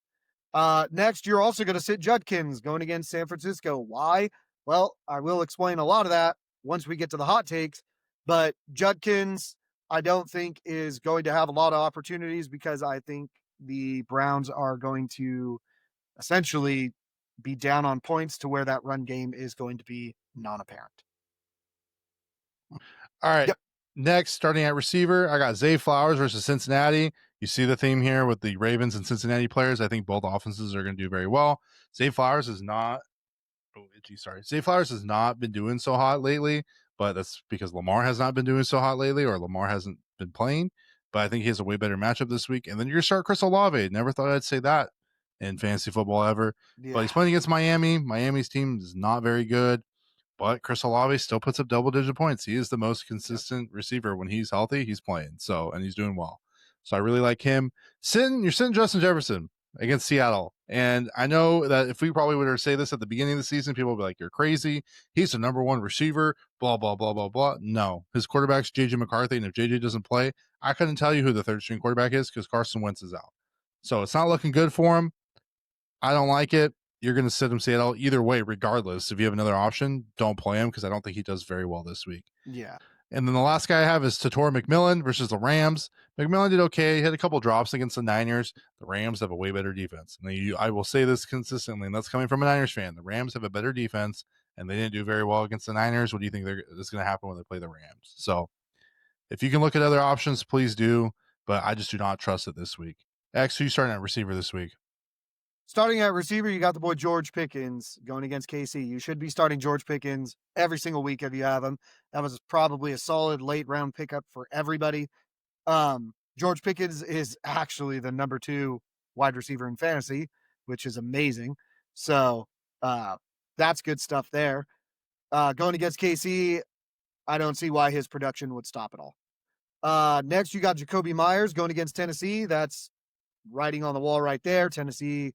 Next, you're also going to sit Judkins going against San Francisco. Why? Well, I will explain a lot of that once we get to the hot takes. But Judkins, I don't think is going to have a lot of opportunities because I think the Browns are going to essentially be down on points to where that run game is going to be non-apparent. All right. Yep. Next, starting at receiver, I got Zay Flowers versus Cincinnati. You see the theme here with the Ravens and Cincinnati players. I think both offenses are going to do very well. Zay Flowers is not. Oh, itchy. Sorry. Zay Flowers has not been doing so hot lately, but that's because Lamar has not been doing so hot lately, or Lamar hasn't been playing. But I think he has a way better matchup this week. And then you're going to start Chris Olave. Never thought I'd say that in fantasy football ever. But he's Yeah. playing against Miami. Miami's team is not very good. But Chris Olave still puts up double-digit points. He is the most Yep. consistent receiver. When he's healthy, he's playing. So, and he's doing well. So I really like him. You're sitting Justin Jefferson against Seattle. And I know that if we probably would say this at the beginning of the season, people would be like, you're crazy. He's the number one receiver, blah, blah, blah, blah, blah. No, his quarterback's JJ McCarthy. And if JJ doesn't play, I couldn't tell you who the third string quarterback is because Carson Wentz is out. So it's not looking good for him. I don't like it. You're going to sit him Seattle either way, regardless. If you have another option, don't play him because I don't think he does very well this week. Yeah. And then the last guy I have is Tator McMillan versus the Rams. McMillan did okay. He had a couple drops against the Niners. The Rams have a way better defense. And I will say this consistently, and that's coming from a Niners fan. The Rams have a better defense, and they didn't do very well against the Niners. What do you think is going to happen when they play the Rams? So if you can look at other options, please do. But I just do not trust it this week. X, who you starting at receiver this week? Starting at receiver, you got the boy George Pickens going against KC. You should be starting George Pickens every single week if you have him. That was probably a solid late round pickup for everybody. George Pickens is actually the number 2 wide receiver in fantasy, which is amazing. So that's good stuff there. Going against KC, I don't see why his production would stop at all. Next, you got Jacoby Myers going against Tennessee. That's writing on the wall right there. Tennessee,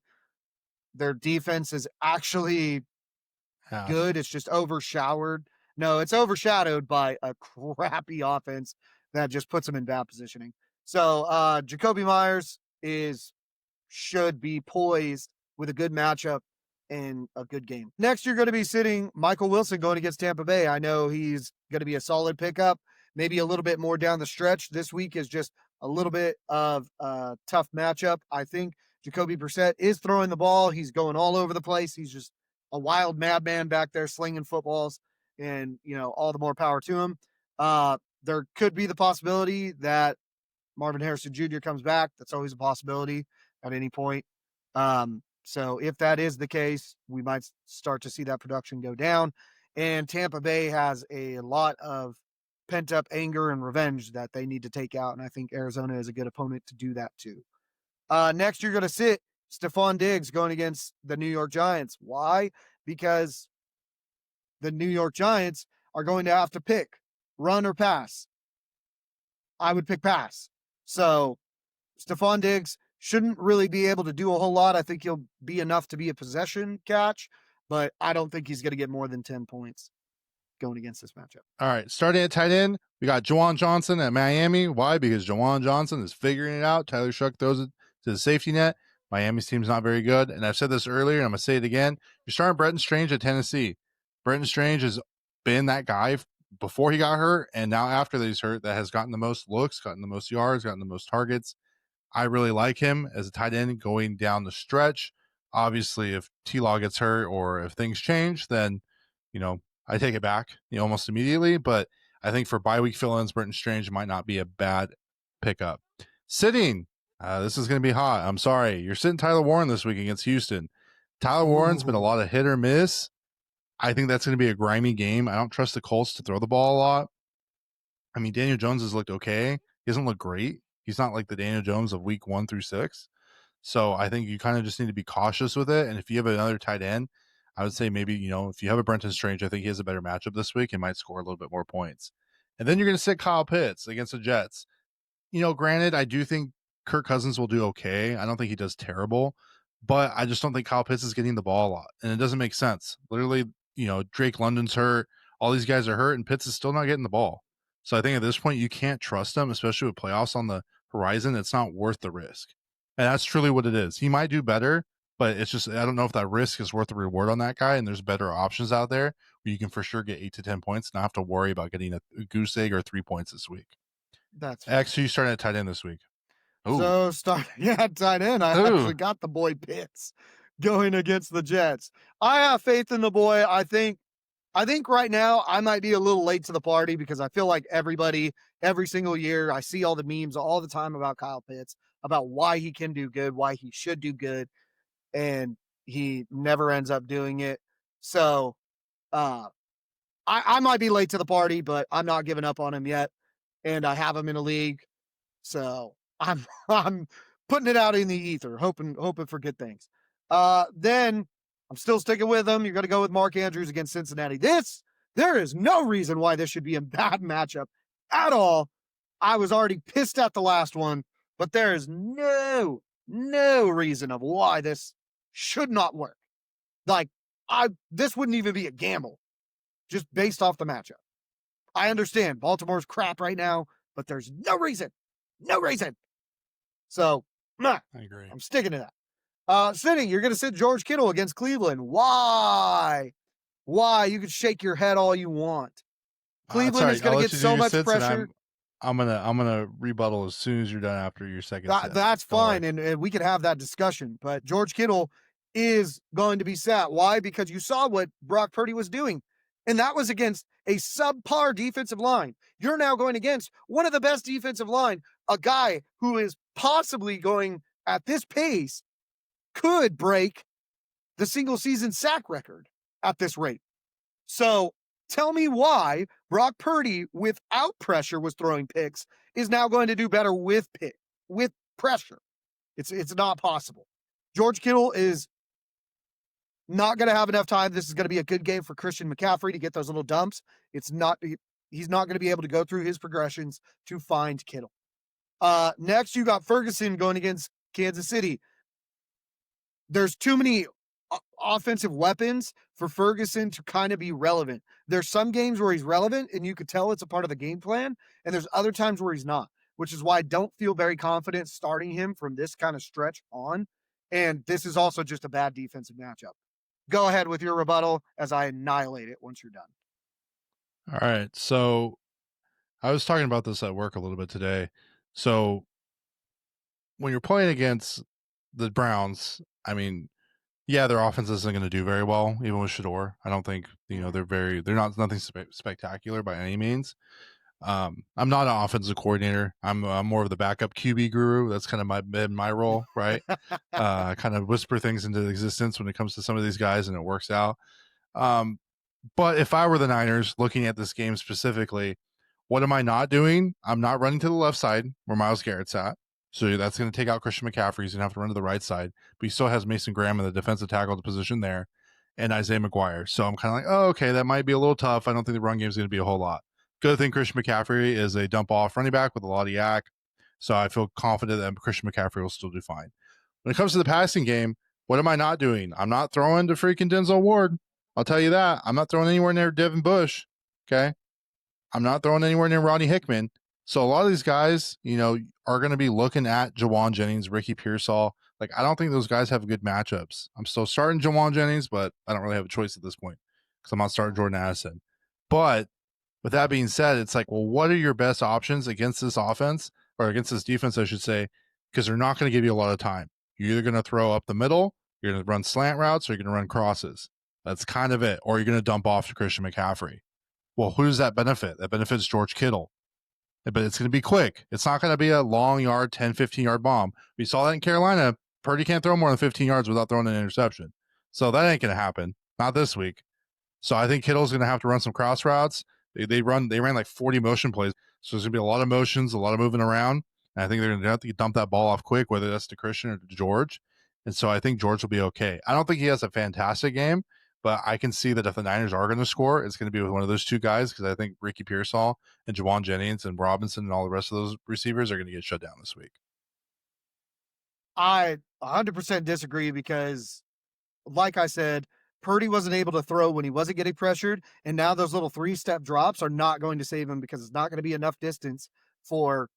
their defense is actually good. It's just overshadowed. No, it's overshadowed by a crappy offense that just puts them in bad positioning. So Jacoby Myers should be poised with a good matchup and a good game. Next, you're going to be sitting Michael Wilson going against Tampa Bay. I know he's going to be a solid pickup, maybe a little bit more down the stretch. This week is just a little bit of a tough matchup. I think Jacoby Brissett is throwing the ball. He's going all over the place. He's just a wild madman back there slinging footballs, and all the more power to him. There could be the possibility that Marvin Harrison Jr. comes back. That's always a possibility at any point. So if that is the case, we might start to see that production go down. And Tampa Bay has a lot of pent up anger and revenge that they need to take out. And I think Arizona is a good opponent to do that too. Next, you're going to sit Stephon Diggs going against the New York Giants. Why? Because the New York Giants are going to have to pick run or pass. I would pick pass. So Stephon Diggs shouldn't really be able to do a whole lot. I think he'll be enough to be a possession catch, but I don't think he's going to get more than 10 points going against this matchup. All right, starting at tight end, we got Juwan Johnson at Miami. Why? Because Juwan Johnson is figuring it out. Tyler Shuck throws it to the safety net. Miami's team's not very good. And I've said this earlier, and I'm going to say it again. You're starting Brenton Strange at Tennessee. Brenton Strange has been that guy before he got hurt, and now after that he's hurt, that has gotten the most looks, gotten the most yards, gotten the most targets. I really like him as a tight end going down the stretch. Obviously, if T-Law gets hurt or if things change, then, I take it back, almost immediately. But I think for bye week fill-ins, Brenton Strange might not be a bad pickup. Sitting, this is going to be hot. I'm sorry. You're sitting Tyler Warren this week against Houston. Tyler Warren's been a lot of hit or miss. I think that's going to be a grimy game. I don't trust the Colts to throw the ball a lot. I mean, Daniel Jones has looked okay. He doesn't look great. He's not like the Daniel Jones of week 1 through 6. So I think you kind of just need to be cautious with it. And if you have another tight end, I would say maybe, if you have a Brenton Strange, I think he has a better matchup this week and might score a little bit more points. And then you're going to sit Kyle Pitts against the Jets. Granted, I do think Kirk Cousins will do okay. I don't think he does terrible, but I just don't think Kyle Pitts is getting the ball a lot. And it doesn't make sense. Literally, Drake London's hurt. All these guys are hurt, and Pitts is still not getting the ball. So I think at this point, you can't trust him, especially with playoffs on the horizon. It's not worth the risk. And that's truly what it is. He might do better, but it's just, I don't know if that risk is worth the reward on that guy. And there's better options out there where you can for sure get 8 to 10 points and not have to worry about getting a goose egg or 3 points this week. That's X, who you starting at tight end this week? Ooh. So starting at tight end, I actually got the boy Pitts going against the Jets. I have faith in the boy. I think right now I might be a little late to the party because I feel like everybody, every single year, I see all the memes all the time about Kyle Pitts, about why he can do good, why he should do good, and he never ends up doing it. So I might be late to the party, but I'm not giving up on him yet. And I have him in a league. So I'm putting it out in the ether, hoping for good things. Then I'm still sticking with them. You're going to go with Mark Andrews against Cincinnati. There is no reason why this should be a bad matchup at all. I was already pissed at the last one, but there is no reason of why this should not work. Like, this wouldn't even be a gamble just based off the matchup. I understand Baltimore's crap right now, but there's no reason. So, I agree. I'm sticking to that. Sitting, you're going to sit George Kittle against Cleveland. Why? You can shake your head all you want. Cleveland is going to get so much pressure. I'm gonna rebuttal as soon as you're done after your second set. That's fine, and we can have that discussion. But George Kittle is going to be sat. Why? Because you saw what Brock Purdy was doing, and that was against a subpar defensive line. You're now going against one of the best defensive line, a guy who is possibly going at this pace could break the single season sack record at this rate. So tell me why Brock Purdy, without pressure, was throwing picks, is now going to do better with pressure. It's not possible. George Kittle is not going to have enough time. This is going to be a good game for Christian McCaffrey to get those little dumps. He's not going to be able to go through his progressions to find Kittle. Next, you got Ferguson going against Kansas City. There's too many offensive weapons for Ferguson to kind of be relevant. There's some games where he's relevant and you could tell it's a part of the game plan, and there's other times where he's not, which is why I don't feel very confident starting him from this kind of stretch on. And this is also just a bad defensive matchup. Go ahead with your rebuttal as I annihilate it once you're done. All right. So I was talking about this at work a little bit today. So when you're playing against the Browns, I mean, yeah, their offense isn't going to do very well, even with Shador. I don't think, they're not nothing spectacular by any means. I'm not an offensive coordinator. I'm more of the backup QB guru. That's kind of my role, right? Kind of whisper things into existence when it comes to some of these guys, and it works out. But if I were the Niners looking at this game specifically, what am I not doing? I'm not running to the left side where Myles Garrett's at. So that's going to take out Christian McCaffrey. He's going to have to run to the right side. But he still has Mason Graham in the defensive tackle position there and Isaiah McGuire. So I'm kind of like, oh, okay, that might be a little tough. I don't think the run game is going to be a whole lot. Good thing Christian McCaffrey is a dump off running back with a lot of yak. So I feel confident that Christian McCaffrey will still do fine. When it comes to the passing game, what am I not doing? I'm not throwing to freaking Denzel Ward. I'll tell you that. I'm not throwing anywhere near Devin Bush. Okay. I'm not throwing anywhere near Rodney Hickman. So a lot of these guys, are going to be looking at Jawan Jennings, Ricky Pearsall. Like, I don't think those guys have good matchups. I'm still starting Jawan Jennings, but I don't really have a choice at this point because I'm not starting Jordan Addison. But with that being said, it's like, well, what are your best options against this offense or against this defense, I should say, because they're not going to give you a lot of time. You're either going to throw up the middle, you're going to run slant routes, or you're going to run crosses. That's kind of it. Or you're going to dump off to Christian McCaffrey. Well, who does that benefit? That benefits George Kittle. But it's going to be quick. It's not going to be a long yard, 10, 15-yard bomb. We saw that in Carolina. Purdy can't throw more than 15 yards without throwing an interception. So that ain't going to happen. Not this week. So I think Kittle's going to have to run some cross routes. They ran like 40 motion plays. So there's going to be a lot of motions, a lot of moving around. And I think they're going to have to dump that ball off quick, whether that's to Christian or to George. And so I think George will be okay. I don't think he has a fantastic game, but I can see that if the Niners are going to score, it's going to be with one of those two guys because I think Ricky Pearsall and Jawan Jennings and Robinson and all the rest of those receivers are going to get shut down this week. I 100% disagree because, like I said, Purdy wasn't able to throw when he wasn't getting pressured, and now those little 3-step drops are not going to save him because it's not going to be enough distance for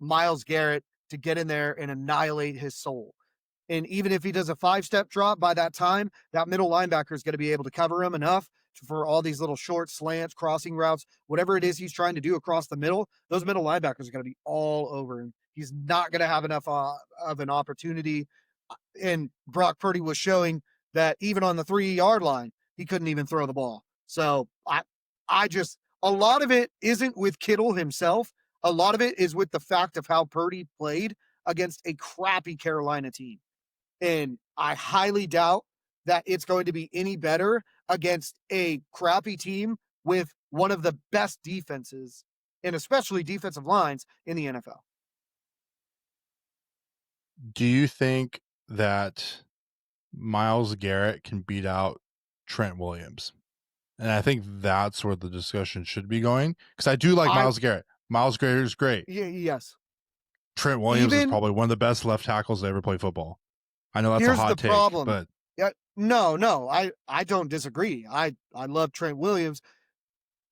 Myles Garrett to get in there and annihilate his soul. And even if he does a 5-step drop by that time, that middle linebacker is going to be able to cover him enough for all these little short slants, crossing routes, whatever it is he's trying to do across the middle. Those middle linebackers are going to be all over him. He's not going to have enough of an opportunity. And Brock Purdy was showing that even on the 3-yard line, he couldn't even throw the ball. So a lot of it isn't with Kittle himself. A lot of it is with the fact of how Purdy played against a crappy Carolina team. And I highly doubt that it's going to be any better against a crappy team with one of the best defenses, and especially defensive lines in the NFL. Do you think that Myles Garrett can beat out Trent Williams? And I think that's where the discussion should be going, because I do like I Myles Garrett. Myles Garrett is great. yes. Trent Williams is Even probably one of the best left tackles to ever play football. I know that's a here's the hot take, problem. but Yeah, no, I don't disagree. I love Trent Williams.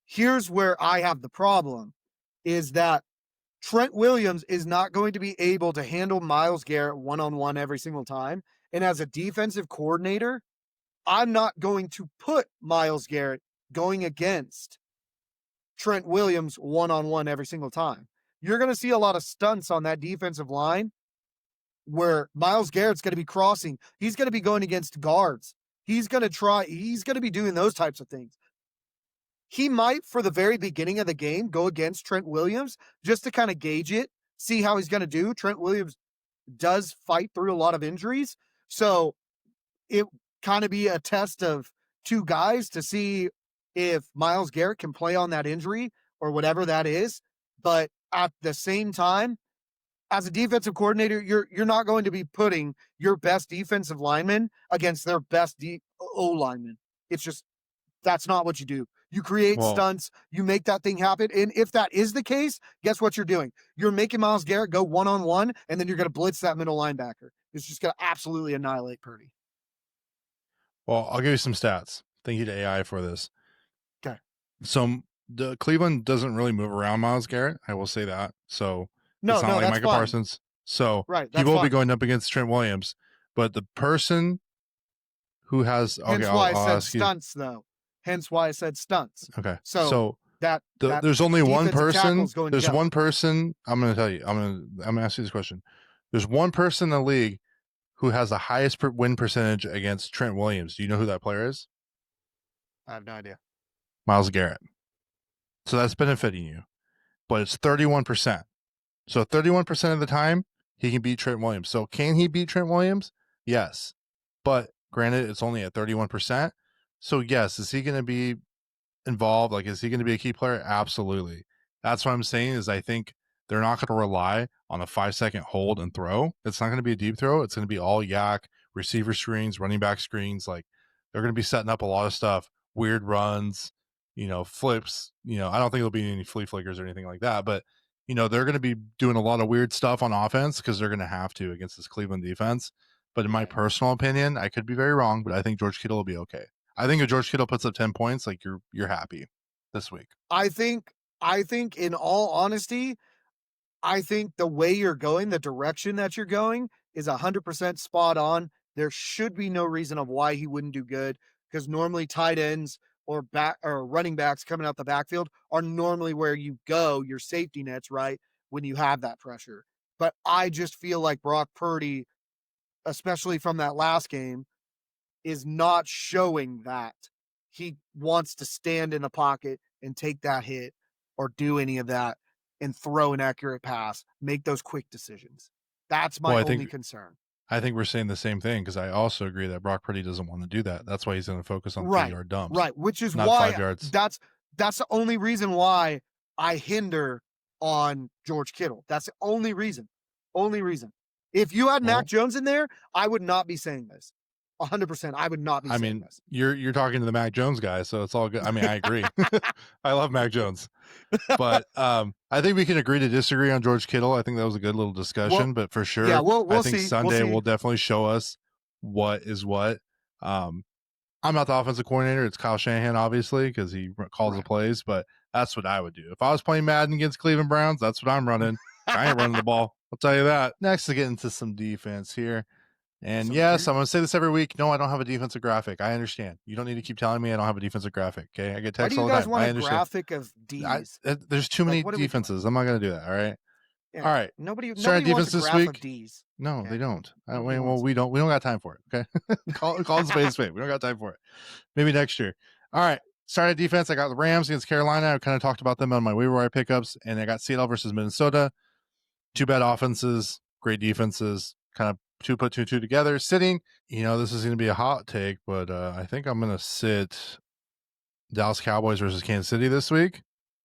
Here's where I have the problem is that Trent Williams is not going to be able to handle Myles Garrett one-on-one every single time. And as a defensive coordinator, I'm not going to put Myles Garrett going against Trent Williams one-on-one every single time. You're going to see a lot of stunts on that defensive line where Myles Garrett's going to be crossing. He's going to be going against guards. He's going to be doing those types of things. He might, for the very beginning of the game, go against Trent Williams just to kind of gauge it, see how he's going to do. Trent Williams does fight through a lot of injuries. So it kind of be a test of two guys to see if Myles Garrett can play on that injury or whatever that is. But at the same time, as a defensive coordinator, you're not going to be putting your best defensive lineman against their best O lineman. It's just that's not what you do. You create well, stunts, you make that thing happen. And if that is the case, guess what you're doing? You're making Myles Garrett go one-on-one, and then you're going to blitz that middle linebacker. It's just going to absolutely annihilate Purdy. well, I'll give you some stats. Thank you to AI for this. Okay. So the Cleveland doesn't really move around Myles Garrett. I will say that. So it's not like that's Micah fine. Parsons. So Right, he that's will be fine. going up against Trent Williams. But the person who has Hence okay, why I I'll said ask you. stunts, though. Hence why I said stunts. Okay, So that there's only one defensive person. tackle's going to There's go. one person. I'm going to tell you. I'm going to ask you this question. There's one person in the league who has the highest win percentage against Trent Williams. Do you know who that player is? I have no idea. Myles Garrett. So that's benefiting you, but it's 31%. So 31% of the time he can beat Trent Williams. So can he beat Trent Williams? Yes, but granted, it's only at 31%. So yes, is he going to be involved? Like, is he going to be a key player? Absolutely. That's what I'm saying is I think they're not going to rely on a 5-second hold and throw. It's not going to be a deep throw. It's going to be all yak, receiver screens, running back screens. Like, they're going to be setting up a lot of stuff, weird runs, flips. I don't think there'll be any flea flickers or anything like that, but they're going to be doing a lot of weird stuff on offense because they're going to have to against this Cleveland defense. But in my personal opinion, I could be very wrong, but I think George Kittle will be okay. I think if George Kittle puts up 10 points, like you're happy this week. I think in all honesty, I think the way you're going, the direction that you're going is 100% spot on. There should be no reason of why he wouldn't do good because normally tight ends or running backs coming out the backfield are normally where you go, your safety nets, right? When you have that pressure. But I just feel like Brock Purdy, especially from that last game, is not showing that he wants to stand in the pocket and take that hit or do any of that and throw an accurate pass, make those quick decisions. That's my only concern. I think we're saying the same thing because I also agree that Brock Purdy doesn't want to do that. That's why he's going to focus on 3-yard dumps. Right, which is not why 5 yards. That's the only reason why I hinder on George Kittle. That's the only reason. Only reason. If you had Mac Jones in there, I would not be saying this. 100%. I would not be saying this. You're talking to the Mac Jones guy, so it's all good. I mean, I agree. I love Mac Jones. But I think we can agree to disagree on George Kittle. I think that was a good little discussion, but for sure, I think Sunday will definitely show us what is what. I'm not the offensive coordinator. It's Kyle Shanahan, obviously, because he calls the plays, but that's what I would do. If I was playing Madden against Cleveland Browns, that's what I'm running. I ain't running the ball. I'll tell you that. Next, to get into some defense here. And yes, I'm going to say this every week. No, I don't have a defensive graphic. I understand. You don't need to keep telling me I don't have a defensive graphic. Okay. I get texts all the time. Why do you guys want a graphic of D's? There's too many defenses. I'm not going to do that. All right. Yeah, all right. Nobody defense wants a this graph week. of D's. No, Okay. they don't. We don't got time for it. Okay. call it spade a spade. We don't got time for it. Maybe next year. All right. Starting defense. I got the Rams against Carolina. I kind of talked about them on my waiver wire pickups, and I got Seattle versus Minnesota. Two bad offenses, great defenses, kind of put two together. Sitting, this is going to be a hot take, but I think I'm going to sit Dallas Cowboys versus Kansas City this week.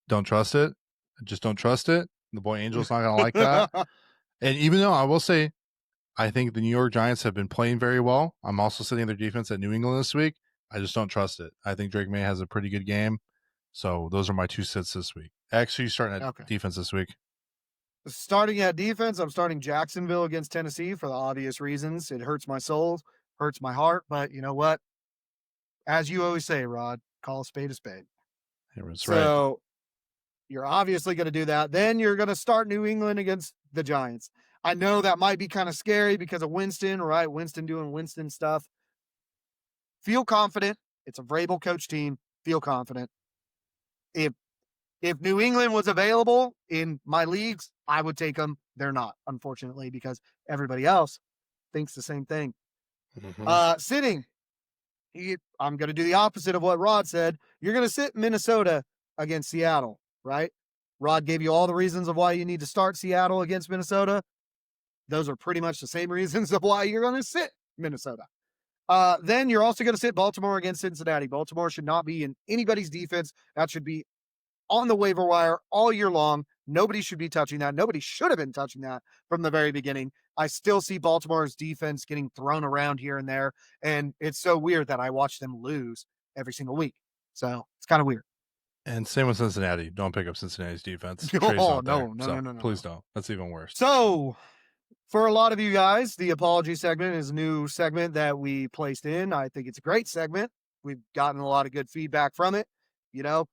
Don't trust it. I just don't trust it. The boy Angel's not going to like that. And even though I will say I think the New York Giants have been playing very well. I'm also sitting their defense at New England this week. I just don't trust it. I think Drake May has a pretty good game. So those are my 2 sits this week. Actually, starting at Okay. defense this week. Starting at defense, I'm starting Jacksonville against Tennessee for the obvious reasons. It hurts my soul, hurts my heart, but you know what? As you always say, Rod, call a spade a spade. That's So right. you're obviously going to do that. Then you're going to start New England against the Giants. I know that might be kind of scary because of Winston, right? Winston doing Winston stuff. Feel confident. It's a Vrabel coach team. Feel confident. If New England was available in my leagues, I would take them. They're not, unfortunately, because everybody else thinks the same thing. Sitting, I'm going to do the opposite of what Rod said. You're going to sit Minnesota against Seattle, right? Rod gave you all the reasons of why you need to start Seattle against Minnesota. Those are pretty much the same reasons of why you're going to sit Minnesota. Then you're also going to sit Baltimore against Cincinnati. Baltimore should not be in anybody's defense. That should be on the waiver wire all year long. Nobody should be touching that. Nobody should have been touching that from the very beginning. I still see Baltimore's defense getting thrown around here and there. And it's so weird that I watch them lose every single week. So it's kind of weird. And same with Cincinnati. Don't pick up Cincinnati's defense. No, Trey's not there. no. Please don't. That's even worse. So for a lot of you guys, the apology segment is a new segment that we placed in. I think it's a great segment. We've gotten a lot of good feedback from it. You know,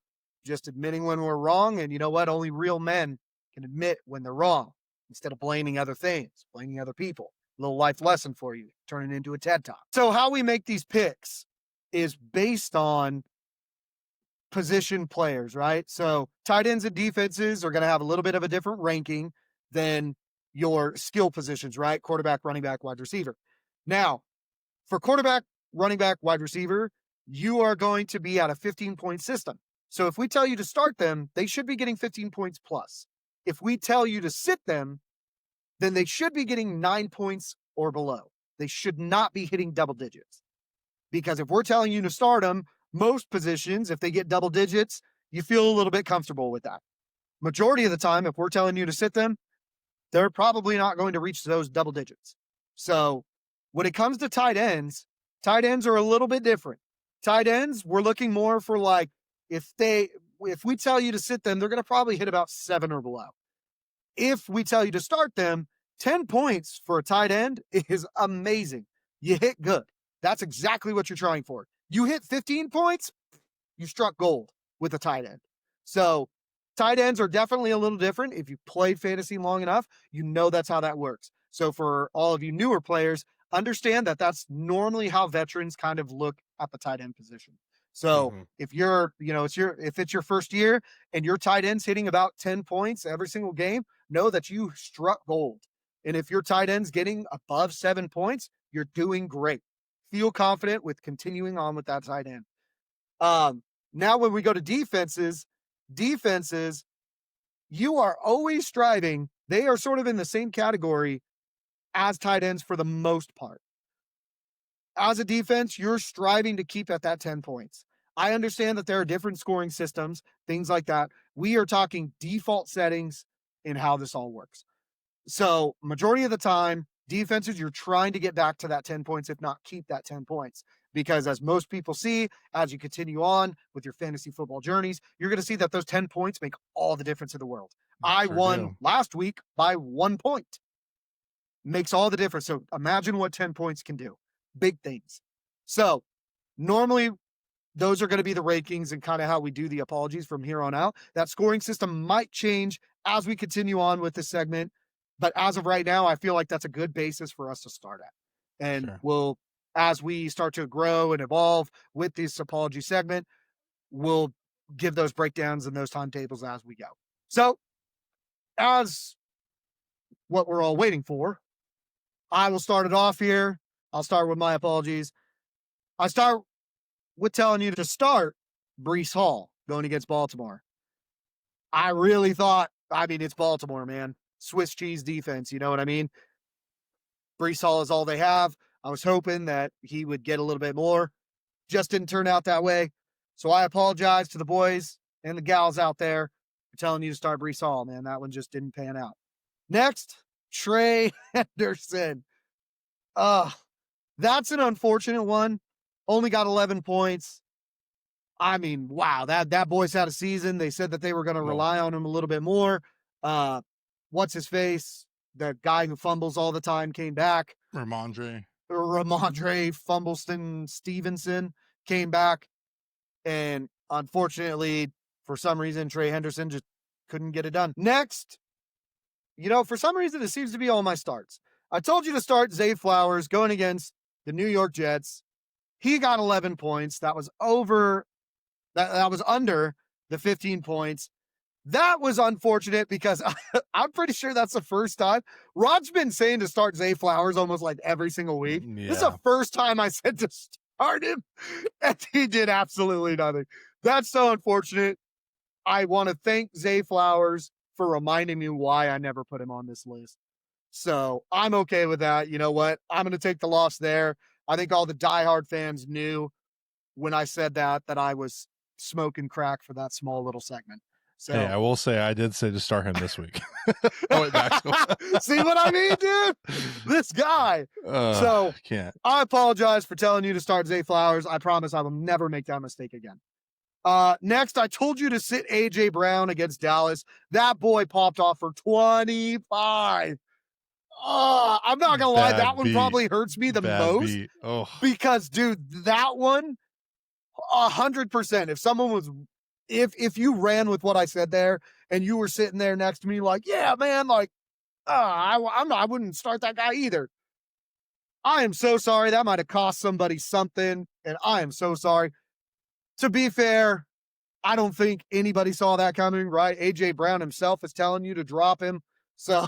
just admitting when we're wrong. And you know what? Only real men can admit when they're wrong instead of blaming other things, blaming other people. A little life lesson for you, turn it into a TED Talk. So how we make these picks is based on position players, right? So tight ends and defenses are going to have a little bit of a different ranking than your skill positions, right? Quarterback, running back, wide receiver. Now, for quarterback, running back, wide receiver, you are going to be at a 15-point system. So if we tell you to start them, they should be getting 15 points plus. If we tell you to sit them, then they should be getting 9 points or below. They should not be hitting double digits. Because if we're telling you to start them, most positions, if they get double digits, you feel a little bit comfortable with that. Majority of the time, if we're telling you to sit them, they're probably not going to reach those double digits. So when it comes to tight ends are a little bit different. Tight ends, we're looking more for like, if we tell you to sit them, they're going to probably hit about 7 or below. If we tell you to start them, 10 points for a tight end is amazing. You hit good. That's exactly what you're trying for. You hit 15 points, you struck gold with a tight end. So tight ends are definitely a little different. If you played fantasy long enough, you know that's how that works. So for all of you newer players, understand that that's normally how veterans kind of look at the tight end position. So if if it's your first year and your tight end's hitting about 10 points every single game, know that you struck gold. And if your tight end's getting above 7 points, you're doing great. Feel confident with continuing on with that tight end. Now when we go to defenses, you are always striving. They are sort of in the same category as tight ends for the most part. As a defense, you're striving to keep at that 10 points. I understand that there are different scoring systems, things like that. We are talking default settings in how this all works. So majority of the time, defenses, you're trying to get back to that 10 points, if not keep that 10 points. Because as most people see, as you continue on with your fantasy football journeys, you're going to see that those 10 points make all the difference in the world. I won last week by 1 point. Makes all the difference. So imagine what 10 points can do. Big things. So normally those are going to be the rankings and kind of how we do the apologies from here on out. That scoring system might change as we continue on with this segment. But as of right now, I feel like that's a good basis for us to start at. And we'll, as we start to grow and evolve with this apology segment, we'll give those breakdowns and those timetables as we go. So as what we're all waiting for, I will start it off here. I'll start with my apologies. I start with telling you to start Breece Hall going against Baltimore. I really thought, it's Baltimore, man. Swiss cheese defense, you know what I mean? Breece Hall is all they have. I was hoping that he would get a little bit more. Just didn't turn out that way. So I apologize to the boys and the gals out there for telling you to start Breece Hall, man. That one just didn't pan out. Next, Trey Henderson. That's an unfortunate one. Only got 11 points. I mean, wow, that boy's had a season. They said that they were going to rely on him a little bit more. What's his face? The guy who fumbles all the time came back. Ramondre Fumbleston Stevenson came back. And unfortunately, for some reason, Trey Henderson just couldn't get it done. Next, for some reason, it seems to be all my starts. I told you to start Zay Flowers going against the New York Jets. He got 11 points. That was that was under the 15 points. That was unfortunate because I'm pretty sure that's the first time. Rod's been saying to start Zay Flowers almost like every single week. Yeah. This is the first time I said to start him, and he did absolutely nothing. That's so unfortunate. I want to thank Zay Flowers for reminding me why I never put him on this list. So I'm okay with that. You know what? I'm going to take the loss there. I think all the diehard fans knew when I said that I was smoking crack for that small little segment. So hey, I will say I did say to start him this week. I went back to him. See what I mean, dude? This guy. So can't. I apologize for telling you to start Zay Flowers. I promise I will never make that mistake again. Next, I told you to sit AJ Brown against Dallas. That boy popped off for 25. I'm not gonna lie, that one probably hurts me the most. Because, dude, that one, 100%. If someone was, if you ran with what I said there, and you were sitting there next to me, like, yeah, man, like, I wouldn't start that guy either. I am so sorry. That might have cost somebody something, and I am so sorry. To be fair, I don't think anybody saw that coming, right? AJ Brown himself is telling you to drop him. So,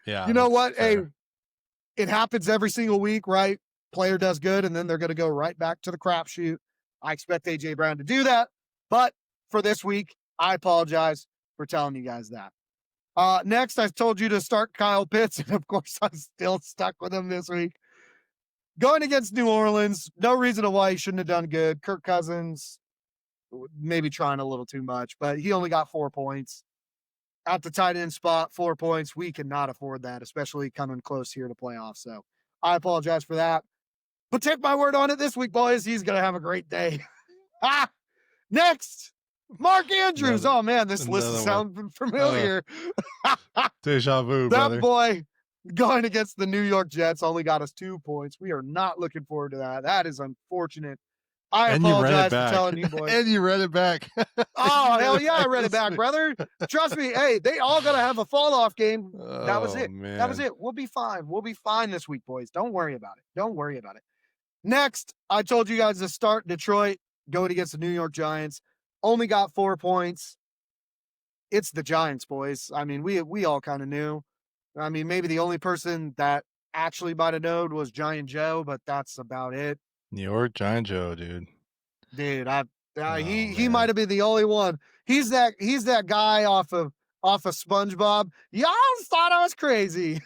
yeah, you know what? Fair. Hey, it happens every single week, right? Player does good, and then they're going to go right back to the crapshoot. I expect AJ Brown to do that. But for this week, I apologize for telling you guys that. Next, I told you to start Kyle Pitts, and of course, I'm still stuck with him this week. Going against New Orleans, no reason why he shouldn't have done good. Kirk Cousins, maybe trying a little too much, but he only got 4 points. At the tight end spot, 4 points. We cannot afford that, especially coming close here to playoffs. So I apologize for that. But take my word on it this week, boys. He's going to have a great day. Next, Mark Andrews. Oh, man, this list is sounding familiar. Deja vu, that brother. Boy going against the New York Jets only got us 2 points. We are not looking forward to that. That is unfortunate. I apologize for telling you, boys. And you read it back. Oh, hell yeah, I read it back, brother. Trust me. Hey, they all got to have a fall-off game. That was it. Man. That was it. We'll be fine. We'll be fine this week, boys. Don't worry about it. Don't worry about it. Next, I told you guys to start Detroit going against the New York Giants. Only got 4 points. It's the Giants, boys. I mean, we all kind of knew. I mean, maybe the only person that actually might have known was Giant Joe, but that's about it. New York Giant Joe, dude. Dude, he might have been the only one. He's that guy off of SpongeBob. Y'all thought I was crazy.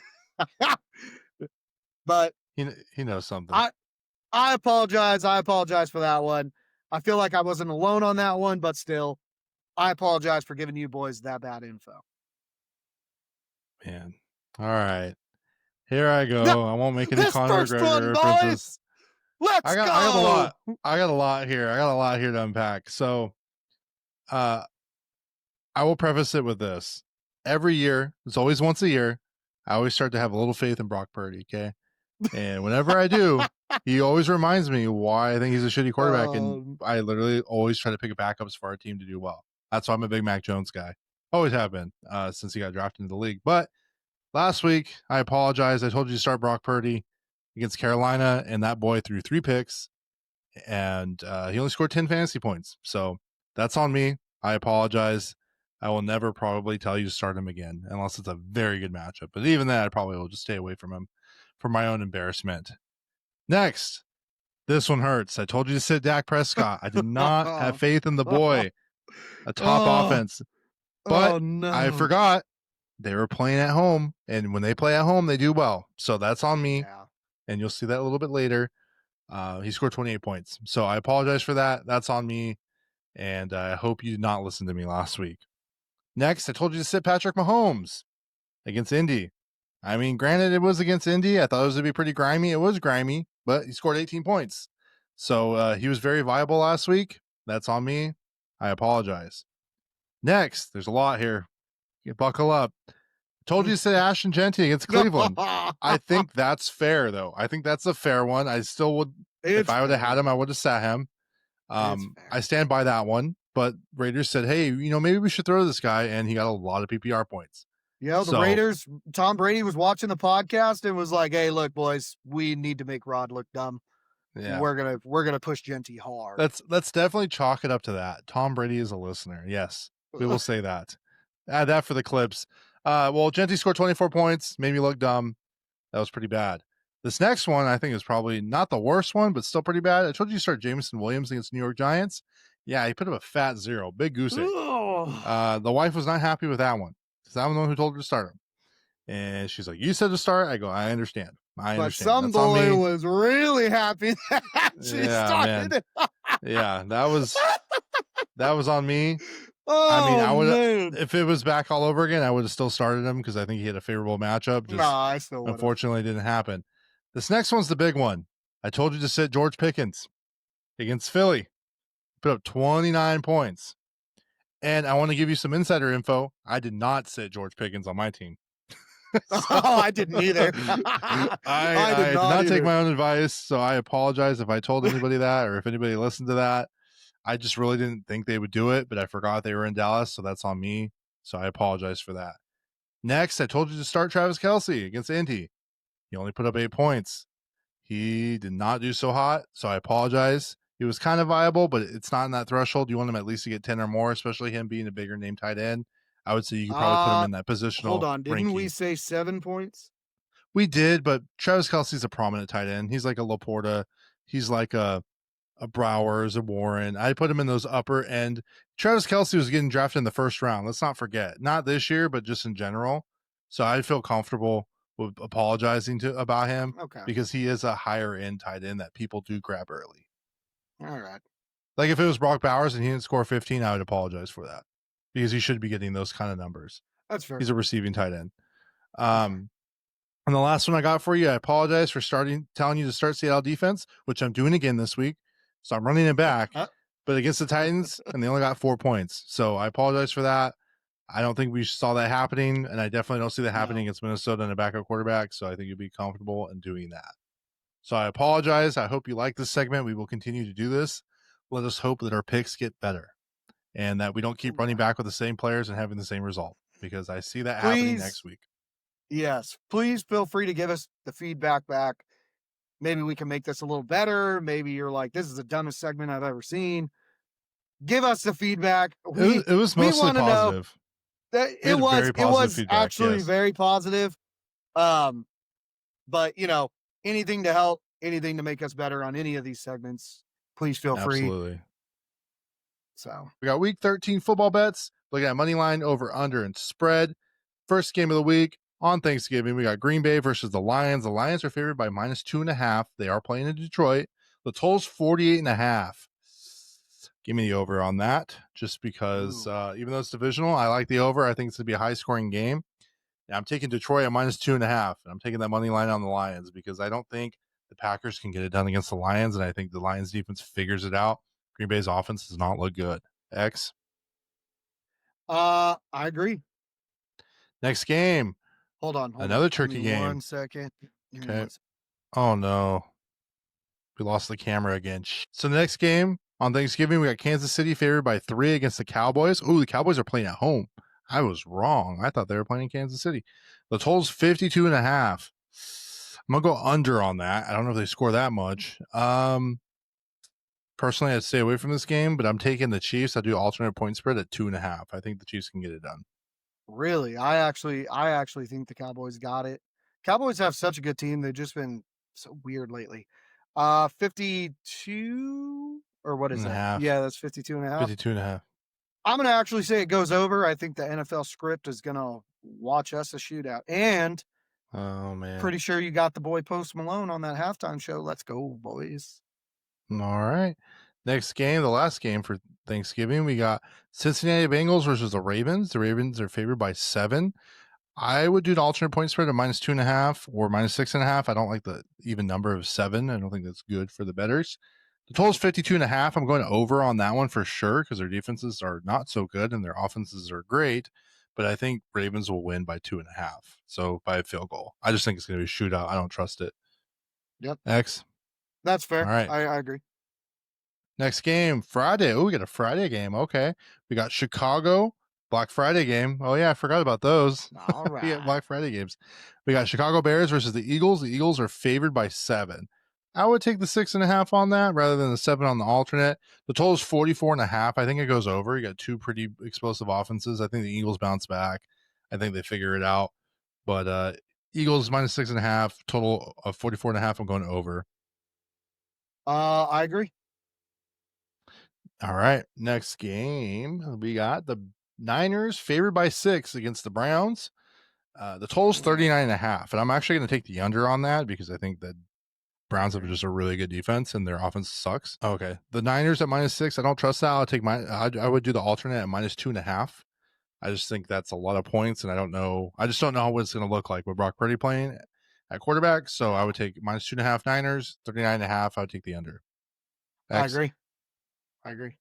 But he knows something. I apologize. I apologize for that one. I feel like I wasn't alone on that one, but still, I apologize for giving you boys that bad info. Man. All right. Here I go. I won't make any Conor McGregor references. Let's go. I got a lot here. I got a lot here to unpack. So I will preface it with this. Every year, it's always once a year, I always start to have a little faith in Brock Purdy, okay? And whenever I do, he always reminds me why I think he's a shitty quarterback, and I literally always try to pick backups for our team to do well. That's why I'm a big Mac Jones guy. Always have been since he got drafted into the league. But last week, I apologize. I told you to start Brock Purdy against Carolina, and that boy threw 3 picks, and he only scored 10 fantasy points. So that's on me. I apologize. I will never probably tell you to start him again unless it's a very good matchup. But even that, I probably will just stay away from him for my own embarrassment. Next, this one hurts. I told you to sit Dak Prescott. I did not have faith in the boy. A top offense. But I forgot they were playing at home, and when they play at home, they do well. So that's on me. Yeah. And you'll see that a little bit later. He scored 28 points. So I apologize for that. That's on me. And I hope you did not listen to me last week. Next, I told you to sit Patrick Mahomes against Indy. I mean, granted, it was against Indy. I thought it was going to be pretty grimy. It was grimy, but he scored 18 points. So he was very viable last week. That's on me. I apologize. Next, there's a lot here. You buckle up. Told you to say Ashton Genty against Cleveland. I think that's fair, though. I think that's a fair one. I still would, if I would have had him, I would have sat him. I stand by that one. But Raiders said, hey, maybe we should throw this guy, and he got a lot of PPR points. Yeah, the Raiders, Tom Brady was watching the podcast and was like, hey, look, boys, we need to make Rod look dumb. Yeah. We're gonna push Genty hard. Let's definitely chalk it up to that. Tom Brady is a listener. Yes, we will say that. Add that for the clips. Well, Genty scored 24 points, made me look dumb. That was pretty bad. This next one, I think, is probably not the worst one, but still pretty bad. I told you to start Jameson Williams against New York Giants. Yeah, he put up a fat 0. Big goose egg. The wife was not happy with that one because I'm the one who told her to start him. And she's like, you said to start? I go, I understand. But some boy was really happy that she started. Yeah, that was on me. I would, if it was back all over again, I would have still started him because I think he had a favorable matchup. I still would. Unfortunately, it didn't happen. This next one's the big one. I told you to sit George Pickens against Philly. Put up 29 points. And I want to give you some insider info. I did not sit George Pickens on my team. I didn't either. I did not take my own advice, so I apologize if I told anybody that or if anybody listened to that. I just really didn't think they would do it, but I forgot they were in Dallas, so that's on me. So I apologize for that. Next, I told you to start Travis Kelce against Indy. He only put up 8 points. He did not do so hot, so I apologize. He was kind of viable, but it's not in that threshold. You want him at least to get 10 or more, especially him being a bigger name tight end. I would say you could probably put him in that positional. Hold on, didn't we say 7 points? We did, but Travis Kelce's a prominent tight end. He's like a Laporta. He's like a Browers, a Warren. I put him in those upper end. Travis Kelce was getting drafted in the first round. Let's not forget. Not this year, but just in general. So I feel comfortable with apologizing about him because he is a higher end tight end that people do grab early. All right. Like if it was Brock Bowers and he didn't score 15, I would apologize for that because he should be getting those kind of numbers. That's fair. He's a receiving tight end. And the last one I got for you, I apologize for telling you to start Seattle defense, which I'm doing again this week. So I'm running it back, but against the Titans, and they only got 4 points. So I apologize for that. I don't think we saw that happening, and I definitely don't see that happening against Minnesota and a backup quarterback. So I think you'd be comfortable in doing that. So I apologize. I hope you like this segment. We will continue to do this. Let us hope that our picks get better and that we don't keep running back with the same players and having the same result because I see that happening next week. Yes. Please feel free to give us the feedback back. Maybe we can make this a little better. Maybe you're like, this is the dumbest segment I've ever seen. Give us the feedback. It was mostly positive. It was actually very positive. But anything to help, anything to make us better on any of these segments, please feel free. Absolutely. So we got week 13 football bets. Looking at money line, over, under, and spread. First game of the week on Thanksgiving, we got Green Bay versus the Lions. The Lions are favored by -2.5. They are playing in Detroit. The total's 48.5. Give me the over on that, just because even though it's divisional, I like the over. I think it's going to be a high-scoring game. And I'm taking Detroit at -2.5, and I'm taking that money line on the Lions because I don't think the Packers can get it done against the Lions, and I think the Lions defense figures it out. Green Bay's offense does not look good. X? I agree. Next game. Hold on. Another turkey game. 1 second. Okay. Oh, no. We lost the camera again. So the next game on Thanksgiving, we got Kansas City favored by 3 against the Cowboys. Oh, the Cowboys are playing at home. I was wrong. I thought they were playing in Kansas City. The total's 52.5. I'm going to go under on that. I don't know if they score that much. Personally, I'd stay away from this game, but I'm taking the Chiefs. I do alternate point spread at 2.5. I think the Chiefs can get it done. Really? I actually think the Cowboys got it. Cowboys have such a good team. They've just been so weird lately. 52 or what is that? Yeah, that's 52.5. 52.5. I'm going to actually say it goes over. I think the NFL script is going to watch us a shootout. And oh man, pretty sure you got the boy Post Malone on that halftime show. Let's go, boys. All right. Next game, the last game for Thanksgiving, we got Cincinnati Bengals versus the Ravens. The Ravens are favored by 7. I would do the alternate point spread of -2.5 or -6.5. I don't like the even number of 7. I don't think that's good for the bettors. The total is 52.5. I'm going over on that one for sure because their defenses are not so good and their offenses are great. But I think Ravens will win by 2.5. So by a field goal. I just think it's going to be a shootout. I don't trust it. Yep. X. That's All fair. right. I agree. Next game, Friday. Oh, we got a Friday game. Okay. We got Chicago, Black Friday game. Oh, yeah. I forgot about those. All We got right. Black Friday games. We got Chicago Bears versus the Eagles. The Eagles are favored by 7. I would take the 6.5 on that rather than the 7 on the alternate. The total is 44.5. I think it goes over. You got two pretty explosive offenses. I think the Eagles bounce back. I think they figure it out. But Eagles -6.5, total of 44.5. I'm going over. I agree. All right. Next game, we got the Niners favored by 6 against the Browns. The total's 39.5. And I'm actually going to take the under on that because I think that Browns have just a really good defense and their offense sucks. Okay. The Niners at -6. I don't trust that. I'll take I would do the alternate at -2.5. I just think that's a lot of points, and I don't know. I just don't know what it's going to look like with Brock Purdy playing at quarterback. So I would take -2.5 Niners, 39.5. I would take the under. I X. agree. I agree.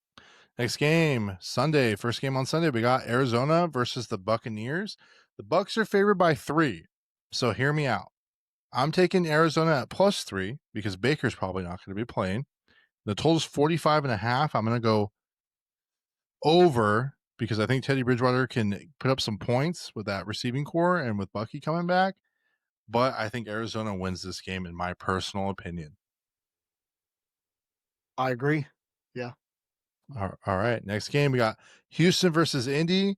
Next game, Sunday. First game on Sunday, we got Arizona versus the Buccaneers. The Bucks are favored by 3. So hear me out. I'm taking Arizona at +3 because Baker's probably not going to be playing. The total's 45.5. I'm going to go over because I think Teddy Bridgewater can put up some points with that receiving core and with Bucky coming back. But I think Arizona wins this game in my personal opinion. I agree. Yeah. All right. Next game, we got Houston versus Indy.